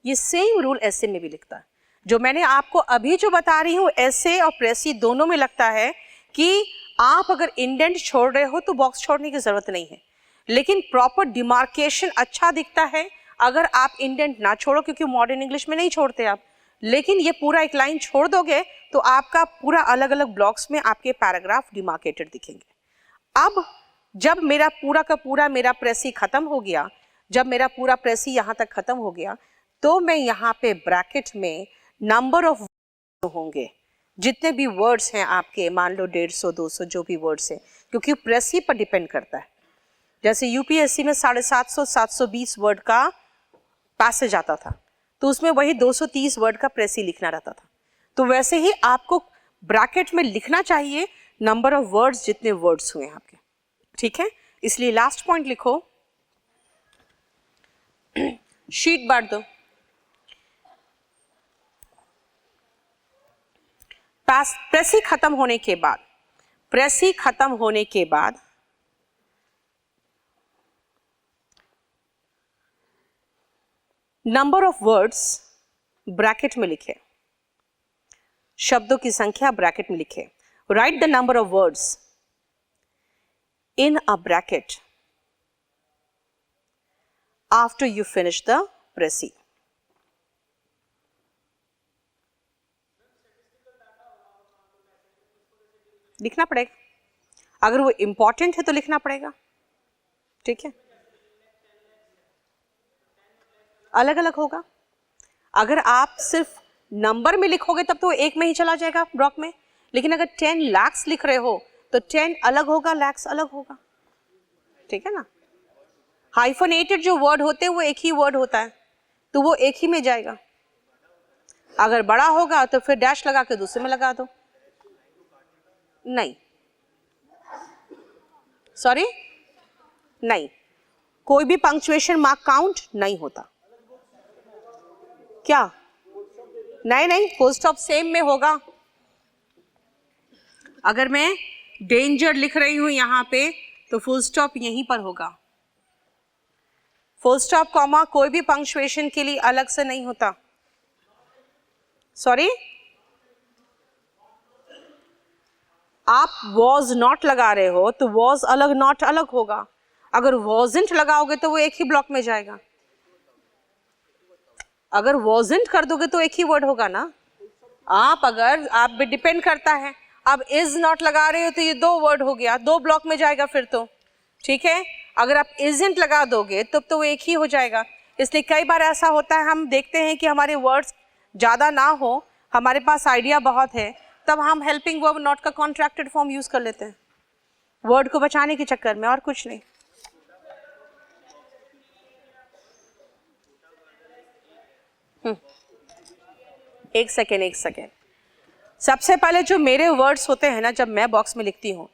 [SPEAKER 1] ये सेम रूल ऐसे में भी लिखता है। जो मैंने आपको अभी जो बता रही हूँ ऐसे और प्रेसी दोनों में लगता है कि आप अगर इंडेंट छोड़ रहे हो तो बॉक्स छोड़ने की जरूरत नहीं है, लेकिन प्रॉपर डिमार्केशन अच्छा दिखता है अगर आप इंडेंट ना छोड़ो, क्योंकि मॉडर्न इंग्लिश में नहीं छोड़ते आप। लेकिन ये पूरा एक लाइन छोड़ दोगे तो आपका पूरा अलग अलग ब्लॉक्स में आपके पैराग्राफ डिमार्केटेड दिखेंगे। अब जब मेरा पूरा का पूरा मेरा प्रेसी खत्म हो गया, जब मेरा पूरा प्रेसी यहाँ तक खत्म हो गया, तो मैं यहाँ पे ब्रैकेट में नंबर ऑफ होंगे, जितने भी वर्ड्स हैं आपके, मान लो 150 200 जो भी वर्ड्स हैं, क्योंकि प्रेसी पर डिपेंड करता है। जैसे यूपीएससी में 750 720 वर्ड का पैसेज आता था, तो उसमें वही 230 वर्ड का प्रेसी लिखना रहता था। तो वैसे ही आपको ब्रैकेट में लिखना चाहिए नंबर ऑफ वर्ड्स जितने वर्ड्स हुए आपके, ठीक है। इसलिए लास्ट पॉइंट लिखो, शीट बांट दो। प्रेसी खत्म होने के बाद, प्रेसी खत्म होने के बाद नंबर ऑफ वर्ड्स ब्रैकेट में लिखे, शब्दों की संख्या ब्रैकेट में लिखे। Right the number of words in a bracket after you finish the précis. लिखना पड़ेगा, अगर वो इंपॉर्टेंट है तो लिखना पड़ेगा, ठीक है। अलग अलग होगा, अगर आप सिर्फ नंबर में लिखोगे तब तो एक में ही चला जाएगा ब्लॉक में, लेकिन अगर 10 lakhs लिख रहे हो तो 10 अलग होगा, lakhs अलग होगा, ठीक है ना। हाइफनेटेड जो वर्ड होते हैं वो एक ही वर्ड होता है, तो वो एक ही में जाएगा। अगर बड़ा होगा तो फिर डैश लगा के दूसरे में लगा दो। नहीं, सॉरी, नहीं, कोई भी पंक्चुएशन मार्क काउंट नहीं होता। क्या? नहीं नहीं, फुल स्टॉप सेम में होगा। अगर मैं डेंजर लिख रही हूं यहां पे तो फुल स्टॉप यहीं पर होगा। फुल स्टॉप कॉमा कोई भी पंक्चुएशन के लिए अलग से नहीं होता। सॉरी, आप वॉज नॉट लगा रहे हो तो वॉज अलग, नॉट अलग होगा। अगर वॉजंट लगाओगे तो वो एक ही ब्लॉक में जाएगा। अगर वॉजंट कर दोगे तो एक ही वर्ड होगा ना। आप अगर आप पे डिपेंड करता है, अब इज नॉट लगा रहे हो तो ये दो वर्ड हो गया, दो ब्लॉक में जाएगा फिर तो, ठीक है। अगर आप isn't लगा दोगे तो वो एक ही हो जाएगा। इसलिए कई बार ऐसा होता है, हम देखते हैं कि हमारे वर्ड्स ज़्यादा ना हो, हमारे पास आइडिया बहुत है, तब हम हेल्पिंग वर्ब नॉट का कॉन्ट्रैक्टेड फॉर्म यूज़ कर लेते हैं वर्ड को बचाने के चक्कर में, और कुछ नहीं। एक सेकेंड। सबसे पहले जो मेरे वर्ड्स होते हैं ना, जब मैं बॉक्स में लिखती हूँ,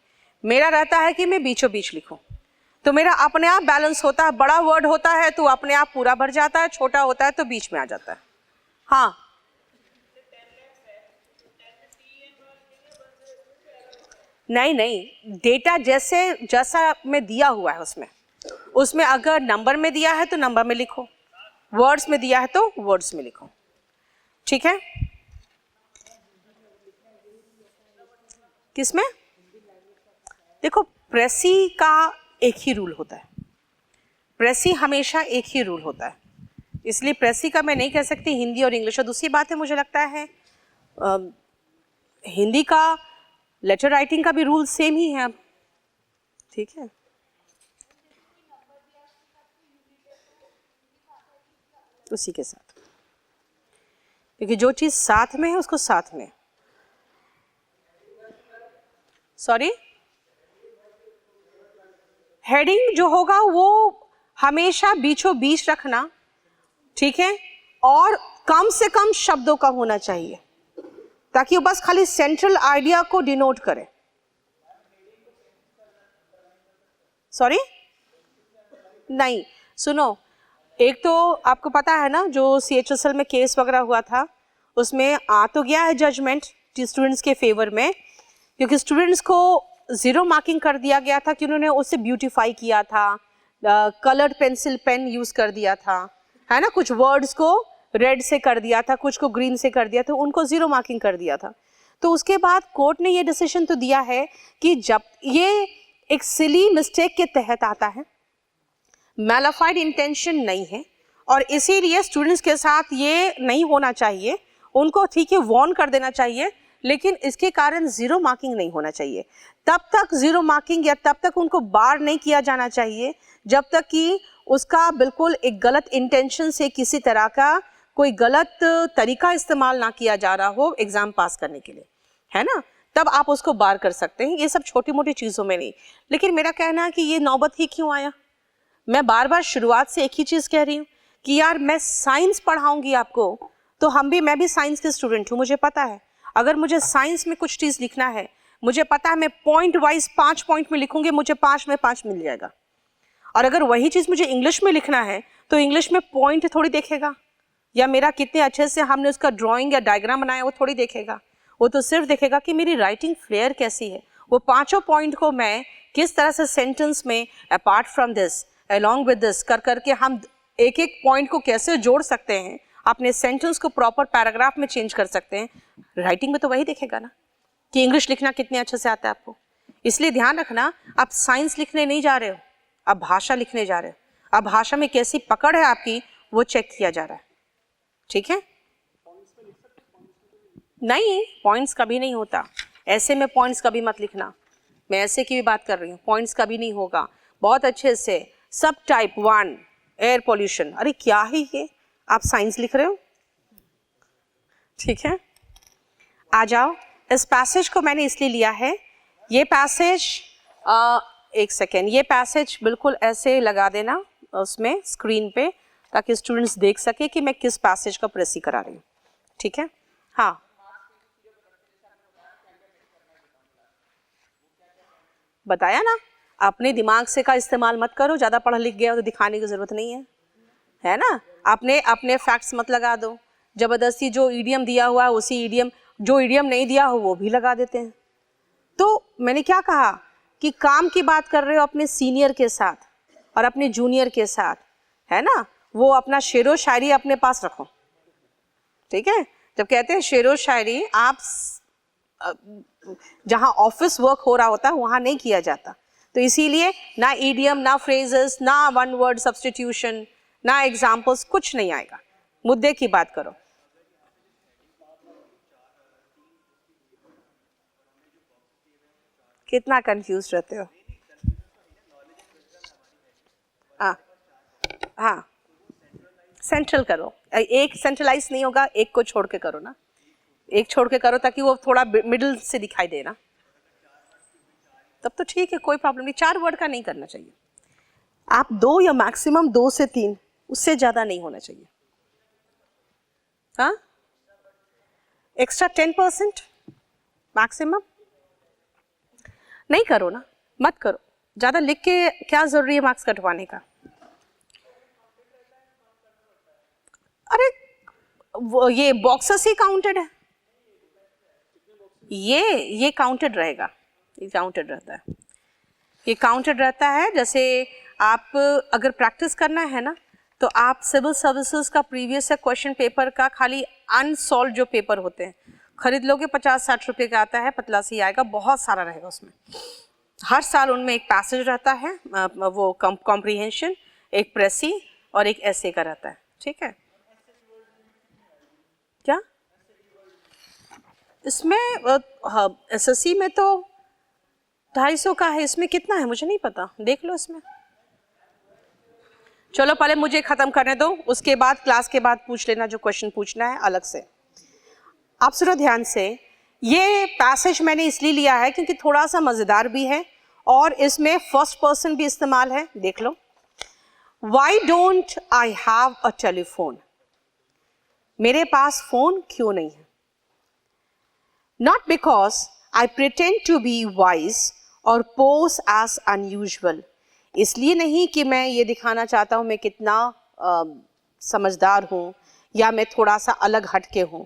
[SPEAKER 1] मेरा रहता है कि मैं बीचों बीच लिखूं, तो मेरा अपने आप बैलेंस होता है। बड़ा वर्ड होता है तो अपने आप पूरा भर जाता है, छोटा होता है तो बीच में आ जाता है। हाँ, नहीं, डेटा जैसा में दिया हुआ है उसमें अगर नंबर में दिया है तो नंबर में लिखो, वर्ड्स में दिया है तो वर्ड्स में लिखो, ठीक है। किसमें? देखो, प्रेसी का एक ही रूल होता है, प्रेसी हमेशा एक ही रूल होता है, इसलिए प्रेसी का मैं नहीं कह सकती हिंदी और इंग्लिश। और दूसरी बात है, मुझे लगता है हिंदी का लेटर राइटिंग का भी रूल सेम ही है, ठीक है। उसी के साथ, क्योंकि जो चीज साथ में है उसको साथ में, सॉरी, हेडिंग जो होगा वो हमेशा बीचों बीच रखना, ठीक है, और कम से कम शब्दों का होना चाहिए ताकि वो बस खाली सेंट्रल आइडिया को डिनोट करे। सॉरी, नहीं, सुनो, एक तो आपको पता है ना, जो CHSL में केस वगैरह हुआ था, उसमें आ तो गया है जजमेंट स्टूडेंट्स के फेवर में, क्योंकि स्टूडेंट्स को 0 मार्किंग कर दिया गया था कि उन्होंने उसे ब्यूटीफाई किया था, कलर्ड पेंसिल पेन यूज कर दिया था, है ना, कुछ वर्ड्स को रेड से कर दिया था, कुछ को ग्रीन से कर दिया था, उनको 0 मार्किंग कर दिया था। तो उसके बाद कोर्ट ने ये डिसीजन तो दिया है कि जब ये एक सिली मिस्टेक के तहत आता है, मैलाफाइड इंटेंशन नहीं है, और इसीलिए स्टूडेंट्स के साथ ये नहीं होना चाहिए, उनको ठीक है वार्न कर देना चाहिए, लेकिन इसके कारण 0 मार्किंग नहीं होना चाहिए। तब तक 0 मार्किंग या तब तक उनको बार नहीं किया जाना चाहिए जब तक कि उसका बिल्कुल एक गलत इंटेंशन से किसी तरह का कोई गलत तरीका इस्तेमाल ना किया जा रहा हो एग्जाम पास करने के लिए, है ना, तब आप उसको बार कर सकते हैं। ये सब छोटी मोटी चीज़ों में नहीं। लेकिन मेरा कहना है कि ये नौबत ही क्यों आया। मैं बार बार शुरुआत से एक ही चीज़ कह रही हूँ कि यार मैं साइंस पढ़ाऊंगी आपको, तो मैं भी साइंस के स्टूडेंट हूँ, मुझे पता है अगर मुझे साइंस में कुछ चीज़ लिखना है, मुझे पता है मैं पॉइंट वाइज 5 पॉइंट में लिखूंगी, मुझे 5 में 5 मिल जाएगा। और अगर वही चीज़ मुझे इंग्लिश में लिखना है तो इंग्लिश में पॉइंट थोड़ी देखेगा, या मेरा कितने अच्छे से हमने उसका ड्राइंग या डायग्राम बनाया वो थोड़ी देखेगा। वो तो सिर्फ देखेगा कि मेरी राइटिंग फ्लेयर कैसी है, वो 5 पॉइंट को मैं किस तरह से सेंटेंस में apart from this along with this कर करके हम एक एक पॉइंट को कैसे जोड़ सकते हैं, अपने सेंटेंस को प्रॉपर पैराग्राफ में चेंज कर सकते हैं। राइटिंग में तो वही देखेगा ना कि इंग्लिश लिखना कितने अच्छे से आता है आपको। इसलिए ध्यान रखना, आप साइंस लिखने नहीं जा रहे हो, आप भाषा लिखने जा रहे हो। अब भाषा में कैसी पकड़ है आपकी वो चेक किया जा रहा है, ठीक है। नहीं, पॉइंट्स कभी नहीं होता, ऐसे में पॉइंट्स कभी मत लिखना, मैं ऐसे की भी बात कर रही हूँ, पॉइंट्स कभी नहीं होगा। बहुत अच्छे से सब टाइप 1 एयर पोल्यूशन, अरे क्या है ये, आप साइंस लिख रहे हो, ठीक है। आ जाओ, इस पैसेज को मैंने इसलिए लिया है, ये पैसेज एक सेकेंड, ये पैसेज बिल्कुल ऐसे लगा देना उसमें स्क्रीन पे ताकि स्टूडेंट्स देख सके कि मैं किस पैसेज का प्रेसी करा रही हूँ, ठीक है। हाँ, बताया ना, अपने दिमाग से का इस्तेमाल मत करो, ज़्यादा पढ़ लिख गया तो दिखाने की ज़रूरत नहीं है ना। अपने फैक्ट्स मत लगा दो, ज़बरदस्ती जो ईडियम दिया हुआ है उसी ईडियम, जो ईडियम नहीं दिया हो वो भी लगा देते हैं। तो मैंने क्या कहा कि काम की बात कर रहे हो अपने सीनियर के साथ और अपने जूनियर के साथ, है ना, वो अपना शेरो शायरी अपने पास रखो, ठीक है। जब कहते हैं शेरो शायरी, आप जहाँ ऑफिस वर्क हो रहा होता है वहाँ नहीं किया जाता, तो इसीलिए ना ईडियम, ना फ्रेजेस, ना 1 वर्ड सब्स्टिट्यूशन, ना एग्जाम्पल्स, कुछ नहीं आएगा। मुद्दे की बात करो। कितना कंफ्यूज रहते हो। हाँ सेंट्रल करो, एक सेंट्रलाइज नहीं होगा, एक को छोड़ के करो ना, एक छोड़ के करो ताकि वो थोड़ा मिडिल से दिखाई दे ना, तब तो ठीक है, कोई प्रॉब्लम नहीं। 4 वर्ड का नहीं करना चाहिए, आप 2 या मैक्सिमम 2 से 3, उससे ज्यादा नहीं होना चाहिए। हाँ एक्स्ट्रा 10% मैक्सिमम नहीं करो ना, मत करो, ज्यादा लिख के क्या जरूरी है मार्क्स कटवाने का। अरे वो ये बॉक्सेस ही काउंटेड है, ये काउंटेड रहेगा, ये काउंटेड रहता है, ये काउंटेड रहता है। जैसे आप अगर प्रैक्टिस करना है ना, तो आप सिविल सर्विसेज का प्रीवियस क्वेश्चन पेपर का खाली अनसॉल्व जो पेपर होते हैं खरीद लोगे, 50-60 रुपये का आता है, पतला सी आएगा, बहुत सारा रहेगा उसमें। हर साल उनमें एक पैसेज रहता है, वो कॉम्प्रीहेंशन, एक प्रेसी और एक ऐसे का रहता है, ठीक है। क्या इसमें एसएससी में तो 250 का है, इसमें कितना है मुझे नहीं पता, देख लो इसमें। चलो पहले मुझे खत्म करने दो, उसके बाद क्लास के बाद पूछ लेना जो क्वेश्चन पूछना है अलग से। आप सुनो ध्यान से, ये पैसेज मैंने इसलिए लिया है क्योंकि थोड़ा सा मजेदार भी है और इसमें फर्स्ट पर्सन भी इस्तेमाल है, देख लो। Why don't I have a telephone? मेरे पास फोन क्यों नहीं है? Not because I pretend to be wise or pose as unusual. इसलिए नहीं कि मैं ये दिखाना चाहता हूँ मैं कितना समझदार हूँ या मैं थोड़ा सा अलग हटके हूँ।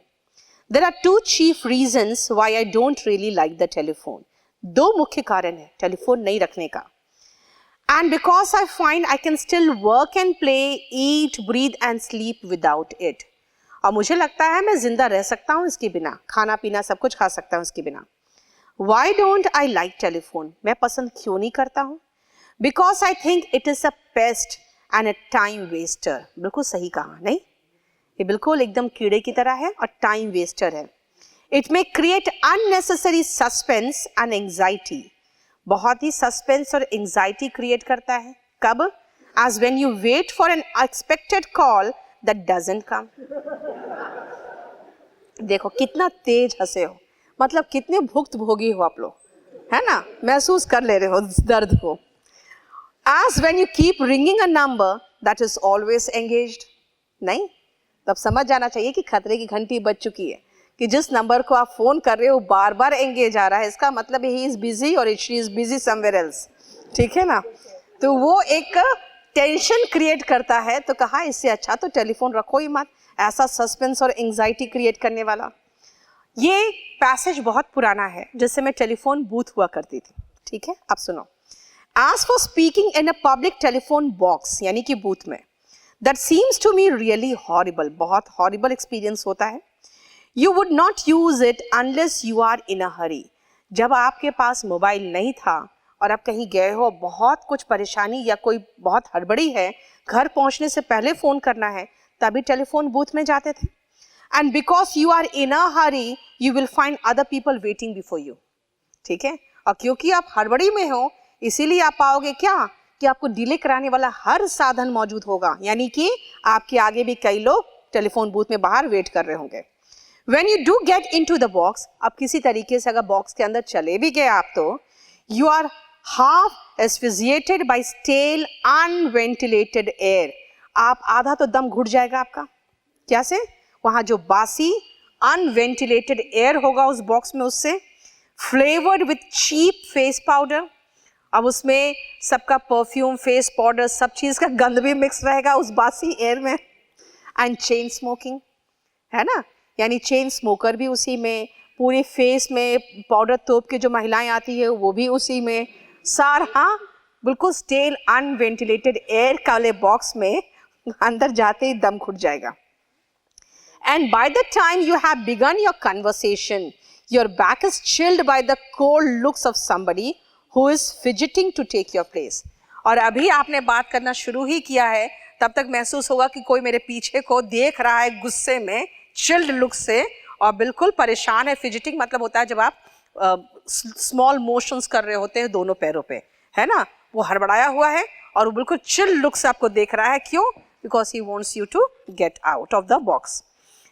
[SPEAKER 1] There are 2 chief reasons why I don't really like the telephone. 2 मुख्य कारण है टेलीफोन नहीं रखने का। And because I find I can still work and play, eat, breathe and sleep without it. और मुझे लगता है मैं जिंदा रह सकता हूँ इसके बिना, खाना पीना सब कुछ खा सकता हूँ इसके बिना। Why don't I like telephone? मैं पसंद क्यों नहीं करता हूँ? Because I think it is a pest and a time waster. बिल्कुल सही कहा, नहीं? ये बिल्कुल एकदम कीड़े की तरह है और टाइम वेस्टर है। It may create unnecessary suspense and anxiety. बहुत ही सस्पेंस और एंजाइटी क्रिएट करता है। कब? As when you wait for an expected call that doesn't come. देखो कितना तेज हंसे हो, मतलब कितने भुक्त भोगी हो आप लोग, है ना, महसूस कर ले रहे हो दर्द को। As when you keep ringing a number that is always engaged. नहीं, तब समझ जाना चाहिए कि खतरे की घंटी बज चुकी है, कि जिस नंबर को आप फोन कर रहे हो बार बार एंगेज आ रहा है, इसका मतलब ही इज बिजी और she is busy somewhere else, ठीक है ना। तो वो एक टेंशन क्रिएट करता है, तो कहा इससे अच्छा तो टेलीफोन रखो ही मत, ऐसा सस्पेंस और एंजाइटी क्रिएट करने वाला। ये पैसेज बहुत पुराना है जिससे मैं टेलीफोन बूथ हुआ करती थी, ठीक है। अब सुनो, As for speaking in a public telephone box, यानी कि बूथ में, that seems to me really horrible. बहुत horrible experience होता है। You would not use it unless you are in a hurry. जब आपके पास मोबाइल नहीं था और आप कहीं गए हो, बहुत कुछ परेशानी या कोई बहुत हड़बड़ी है, घर पहुंचने से पहले फोन करना है, तभी टेलीफोन बूथ में जाते थे। And because you are in a hurry, you will find other people waiting before you. ठीक है, और क्योंकि आप हड़बड़ी में हो, इसीलिए आप पाओगे क्या कि आपको डिले कराने वाला हर साधन मौजूद होगा, यानी कि आपके आगे भी कई लोग टेलीफोन बूथ में बाहर वेट कर रहे होंगे। When you do get into the box, अब किसी तरीके से अगर बॉक्स के अंदर चले भी गए आप, तो you are half asphyxiated by stale unventilated air. आप आधा तो दम घुट जाएगा आपका, क्या से? वहाँ जो बासी अनवेंटिलेटेड एयर होगा उस बॉक्स में, उससे flavoured with cheap face powder. अब उसमें सबका परफ्यूम, फेस पाउडर, सब चीज़ का गंद भी मिक्स रहेगा उस बासी एयर में। एंड चेन स्मोकिंग, है ना, यानी चेन स्मोकर भी उसी में, पूरे फेस में पाउडर तोप के जो महिलाएं आती है वो भी उसी में, सारा बिल्कुल स्टेल अनवेंटिलेटेड एयर काले बॉक्स में अंदर जाते ही दम घुट जाएगा। And by the time you have begun your conversation, your back is chilled by the cold looks of somebody who is fidgeting to take your place. और अभी आपने बात करना शुरू ही किया है, तब तक महसूस होगा कि कोई मेरे पीछे को देख रहा है गुस्से में, चिल्ड लुक से, और बिल्कुल परेशान है। फिजिटिंग मतलब होता है जब आप स्मॉल मोशंस कर रहे होते हैं दोनों पैरों पे, है ना, वो हड़बड़ाया हुआ है और वो बिल्कुल चिल लुक से आपको देख रहा है। क्यों? Because he wants you to get out of the box.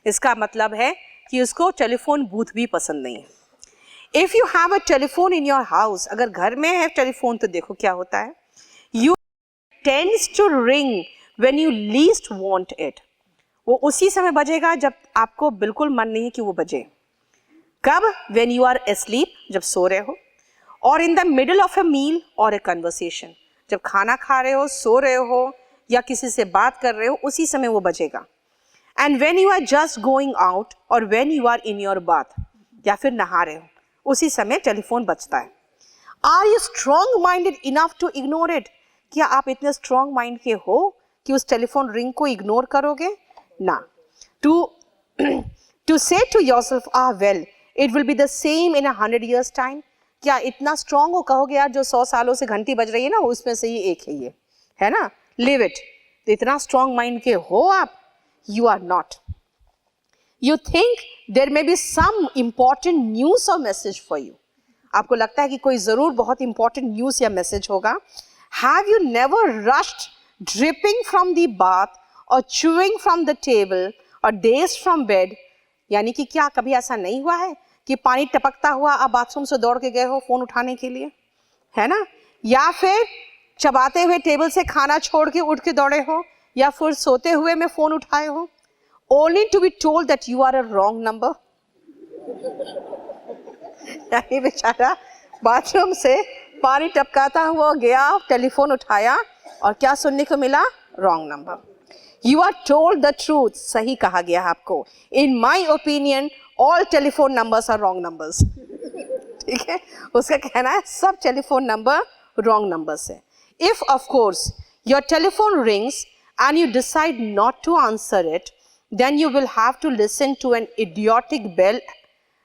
[SPEAKER 1] इसका मतलब है कि उसको टेलीफोन बूथ भी पसंद नहीं है। If you have a telephone in your house, अगर घर में है टेलीफोन तो देखो क्या होता है, you tends to ring when you least want it. वो उसी समय बजेगा जब आपको बिल्कुल मन नहीं है कि वो बजे। कब? व्हेन यू आर asleep, जब सो रहे हो, और in the middle of a meal और अ कन्वर्सेशन, जब खाना खा रहे हो, सो रहे हो या किसी से बात कर रहे हो, उसी समय वो बजेगा। And when you are just going out और when you are in your bath, या फिर नहा रहे हो, उसी समय टेलीफोन बजता है। Are you strong minded enough to ignore it? क्या आप इतने स्ट्रॉन्ग माइंड के हो कि उस टेलीफोन रिंग को इग्नोर करोगे? ना। To say to yourself, well it will be the same in 100 years time. क्या इतना स्ट्रॉन्ग हो कहोगे यार जो 100 सालों से घंटी बज रही है ना, उसमें से ही एक है ये, है ना, लिव इट। तो इतना स्ट्रॉन्ग माइंड के हो आप? You are not. You think there may be some important news और मैसेज फॉर यू। आपको लगता है कि कोई जरूर बहुत इंपॉर्टेंट न्यूज या मैसेज होगा। Have you never rushed dripping from the bath और chewing from the table और dazed from bed? यानी कि क्या कभी ऐसा नहीं हुआ है कि पानी टपकता हुआ आप बाथरूम से दौड़ के गए हो फोन उठाने के लिए, है ना, या फिर चबाते हुए टेबल से खाना छोड़ के उठ के दौड़े हो, या फिर सोते हुए में फोन उठाए हो, only to be told that you are a wrong number? यानी बेचारा बाथरूम से पानी टपकाता हुआ गया, टेलीफोन उठाया और क्या सुनने को मिला? Wrong number. You are told the truth, सही कहा गया आपको। In my opinion, all telephone numbers are wrong numbers. ठीक है, उसका कहना है सब टेलीफोन नंबर रॉन्ग नंबर्स है। If of course your telephone rings and you decide not to answer it, then you will have to listen to an idiotic bell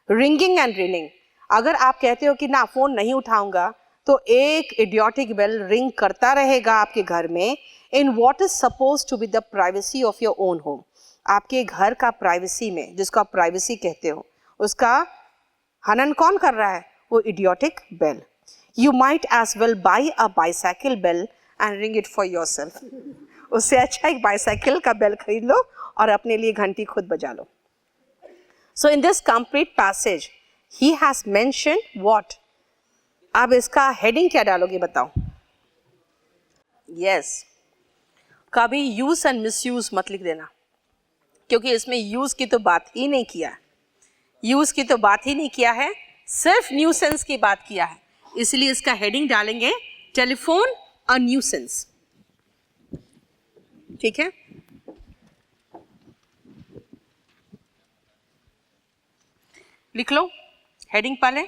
[SPEAKER 1] ringing and ringing. अगर आप कहते हो कि ना फोन नहीं उठाऊंगा, तो एक idiotic bell रिंग करता रहेगा आपके घर में in what is supposed to be the privacy of your own home. आपके घर का प्राइवेसी में, जिसको आप प्राइवेसी कहते हो, उसका हनन कौन कर रहा है? वो idiotic bell. You might as well buy a bicycle bell and ring it for yourself. उससे अच्छा एक बाइसाइकिल का बेल खरीद लो और अपने लिए घंटी खुद बजा लो। So in this complete passage, he has mentioned what? अब इसका हेडिंग क्या डालोगे बताओ? Yes. कभी यूज एंड मिसयूज मत लिख देना, क्योंकि इसमें यूज की तो बात ही नहीं किया है, यूज की तो बात ही नहीं किया है, सिर्फ न्यूसेंस की बात किया है। इसलिए इसका हेडिंग डालेंगे टेलीफोन अ न्यूसेंस। ठीक है, लिख लो हेडिंग पहले।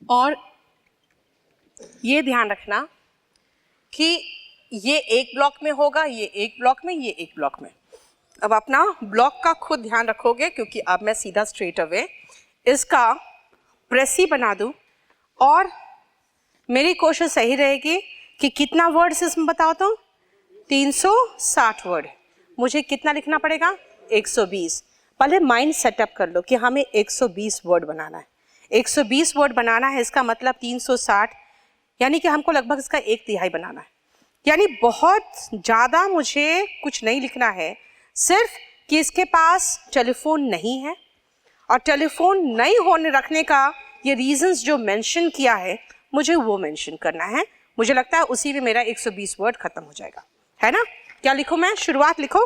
[SPEAKER 1] और ये ध्यान रखना कि ये एक ब्लॉक में होगा, ये एक ब्लॉक में, ये एक ब्लॉक में। अब अपना ब्लॉक का खुद ध्यान रखोगे, क्योंकि अब मैं सीधा स्ट्रेट अवे इसका प्रेसी बना दूं, और मेरी कोशिश सही रहेगी कि कितना वर्ड्स इसमें बताओ तो 360 वर्ड। मुझे कितना लिखना पड़ेगा? 120। पहले माइंड सेटअप कर लो कि हमें 120 वर्ड बनाना है। 120 वर्ड बनाना है, इसका मतलब 360, यानी कि हमको लगभग इसका 1/3 बनाना है। यानी बहुत ज़्यादा मुझे कुछ नहीं लिखना है, सिर्फ कि इसके पास टेलीफोन नहीं है, और टेलीफोन नहीं होने रखने का ये रीजंस जो मेंशन किया है, मुझे वो मेंशन करना है। मुझे लगता है उसी में मेरा 120 वर्ड खत्म हो जाएगा, है ना? क्या लिखूं मैं? शुरुआत लिखो।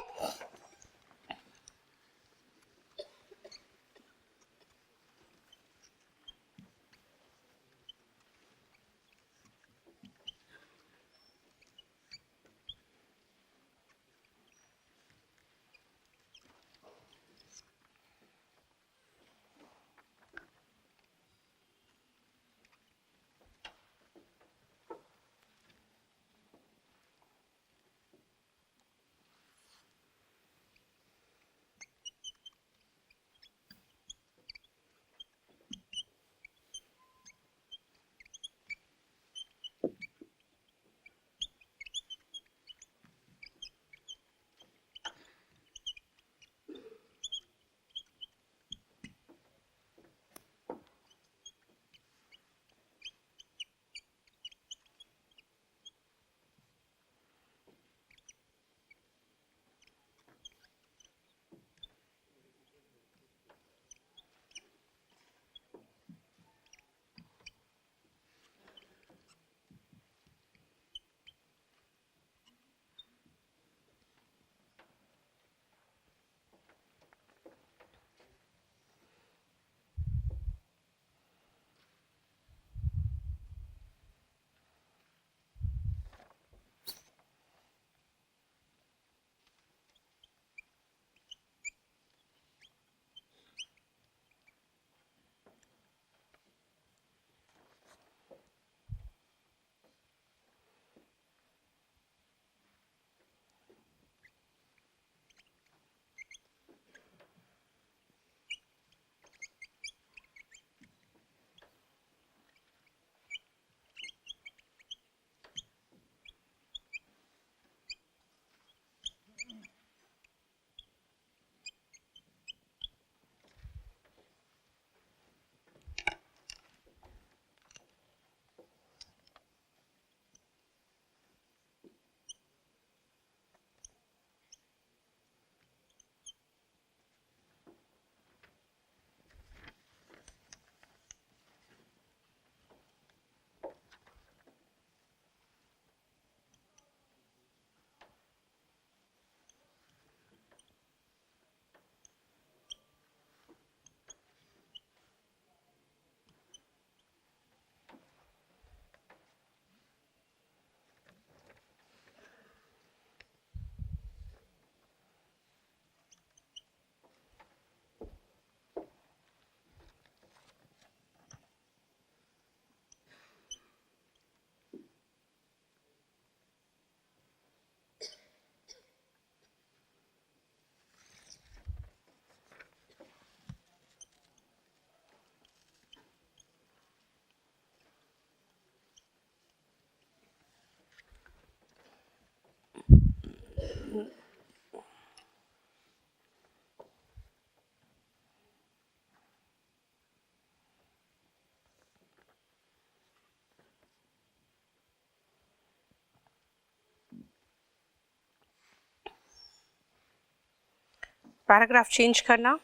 [SPEAKER 1] पैराग्राफ चेंज करना,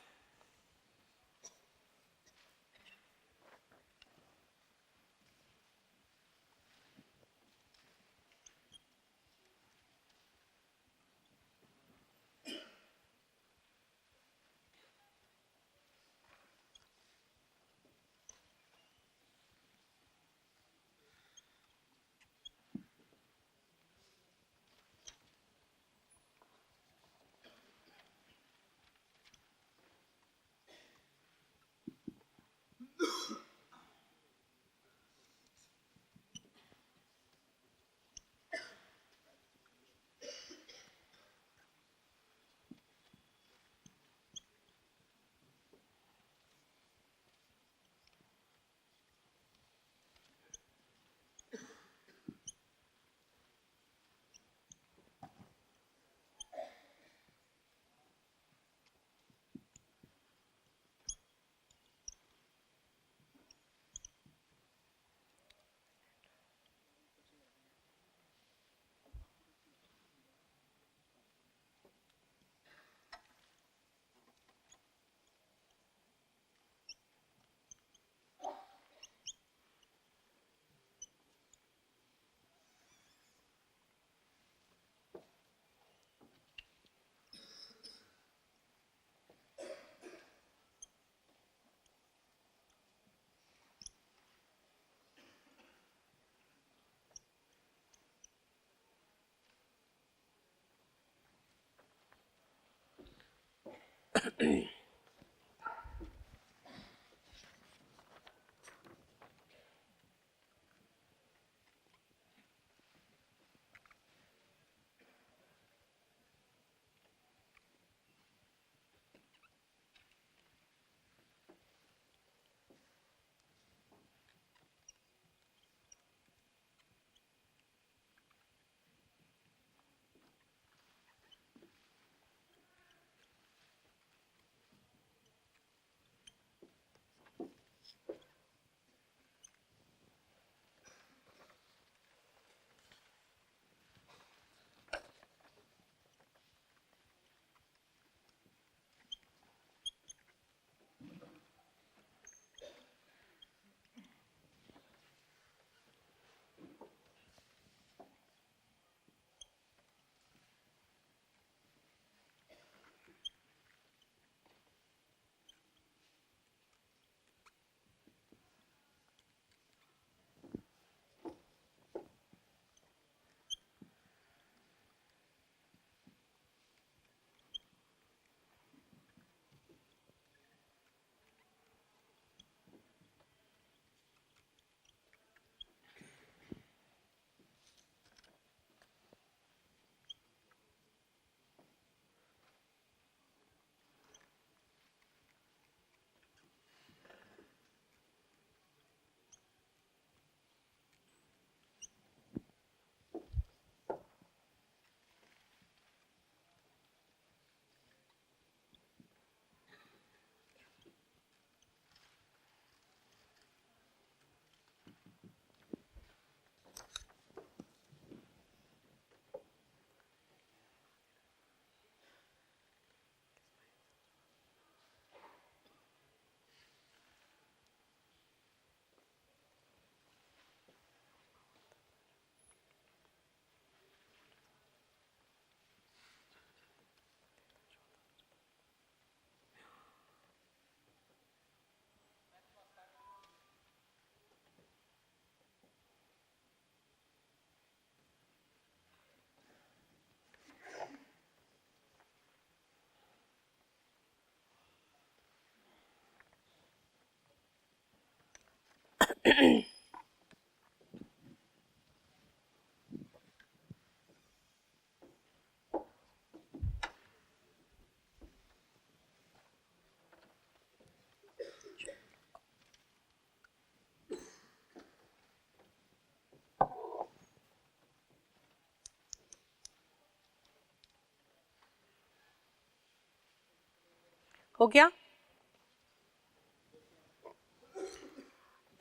[SPEAKER 1] हो गया।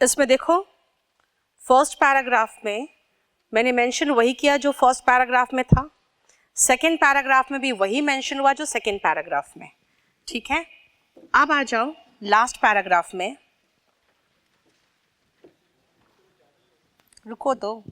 [SPEAKER 1] इसमें देखो फर्स्ट पैराग्राफ में मैंने मेंशन वही किया जो फर्स्ट पैराग्राफ में था, सेकंड पैराग्राफ में भी वही मेंशन हुआ जो सेकंड पैराग्राफ में। ठीक है, अब आ जाओ लास्ट पैराग्राफ में। रुको दो,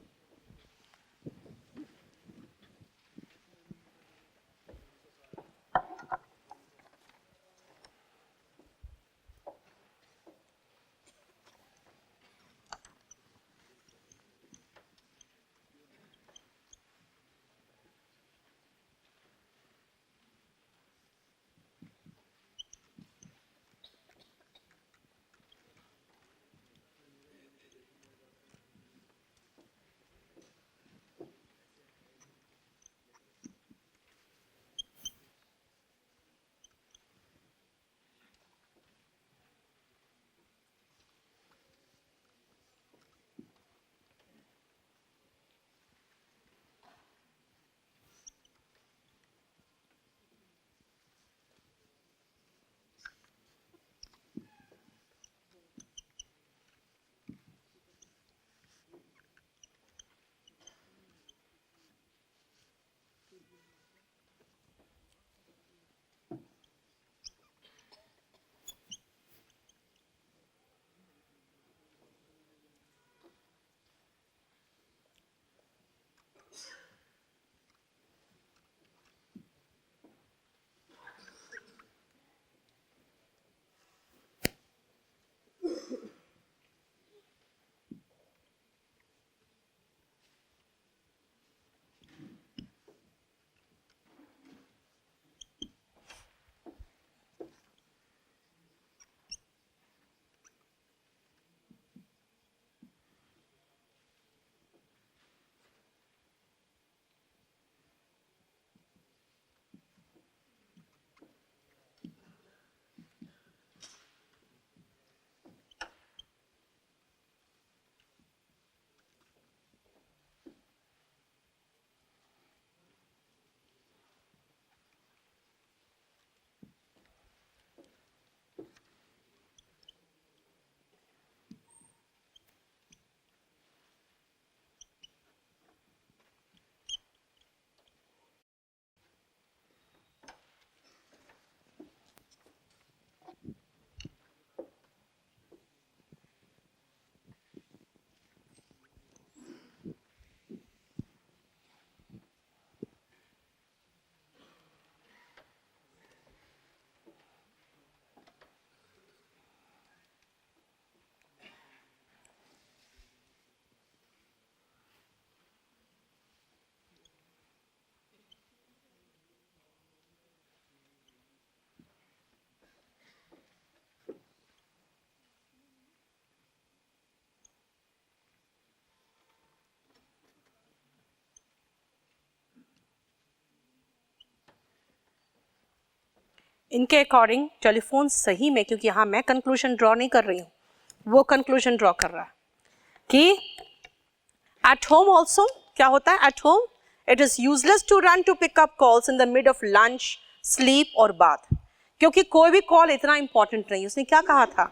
[SPEAKER 1] इनके अकॉर्डिंग टेलीफोन सही में, क्योंकि यहाँ मैं कंक्लूजन ड्रॉ नहीं कर रही हूँ, वो कंक्लूजन ड्रॉ कर रहा है कि एट होम ऑल्सो क्या होता है, at home it is useless to run to pick up calls in the mid of lunch, sleep और बाथ, क्योंकि कोई भी कॉल इतना इंपॉर्टेंट नहीं। उसने क्या कहा था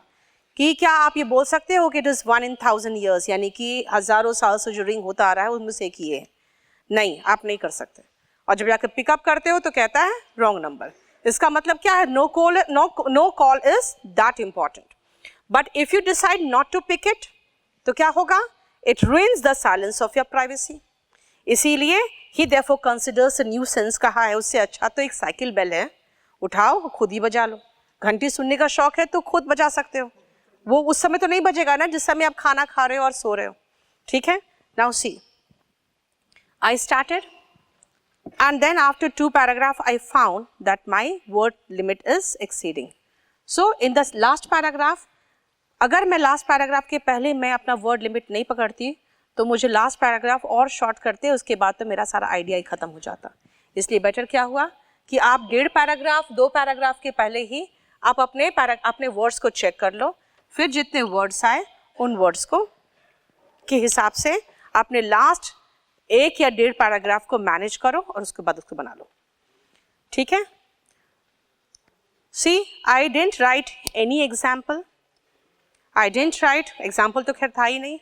[SPEAKER 1] कि क्या आप ये बोल सकते हो कि इट इज 1 in 1000 years, यानी कि हजारों साल से जो रिंग होता आ रहा है उनमें से एक ही है। नहीं, आप नहीं कर सकते। और जब जाकर पिकअप करते हो तो कहता है रॉन्ग नंबर। इसका मतलब क्या है, no call is that important. But if you decide not to pick it तो क्या होगा, it ruins the silence of your privacy. इसीलिए ही therefore considers a nuisance कहा है। उससे अच्छा तो एक साइकिल बेल है, उठाओ खुद ही बजा लो। घंटी सुनने का शौक है तो खुद बजा सकते हो, वो उस समय तो नहीं बजेगा ना जिस समय आप खाना खा रहे हो और सो रहे हो। ठीक है, now see, I started and then after 2 paragraph I found that my word limit is exceeding. So in the last paragraph, अगर मैं लास्ट पैराग्राफ के पहले मैं अपना वर्ड लिमिट नहीं पकड़ती तो मुझे लास्ट पैराग्राफ और शॉर्ट करते, उसके बाद तो मेरा सारा आइडिया ही खत्म हो जाता। इसलिए बेटर क्या हुआ कि आप 1.5 पैराग्राफ 2 पैराग्राफ के पहले ही आप अपने वर्ड्स को चेक कर लो, फिर जितने वर्ड्स आए उन वर्ड्स को के हिसाब से अपने लास्ट 1 या 1.5 पैराग्राफ को मैनेज करो और उसके बाद उसको बना लो। ठीक है, See, I didn't write any example. I didn't write, example तो खैर था ही नहीं.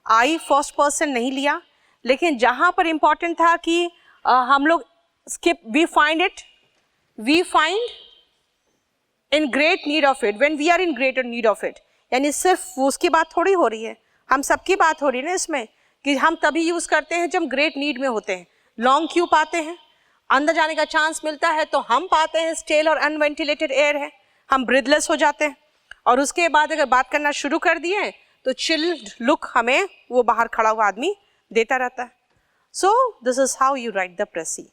[SPEAKER 1] I first person नहीं लिया, लेकिन जहाँ पर important था कि हम लोग skip, we find in great need of it, when we are in greater need of it. यानी सिर्फ उसकी बात थोड़ी हो रही है, हम सबकी बात हो रही है ना इसमें, कि हम तभी यूज़ करते हैं जब ग्रेट नीड में होते हैं. लॉन्ग क्यू पाते हैं, अंदर जाने का चांस मिलता है तो हम पाते हैं स्टेल और अनवेंटिलेटेड एयर है, हम ब्रीथलेस हो जाते हैं. और उसके बाद अगर बात करना शुरू कर दिए तो चिल्ड लुक हमें वो बाहर खड़ा हुआ आदमी देता रहता है. So this is how you write the प्रेसी.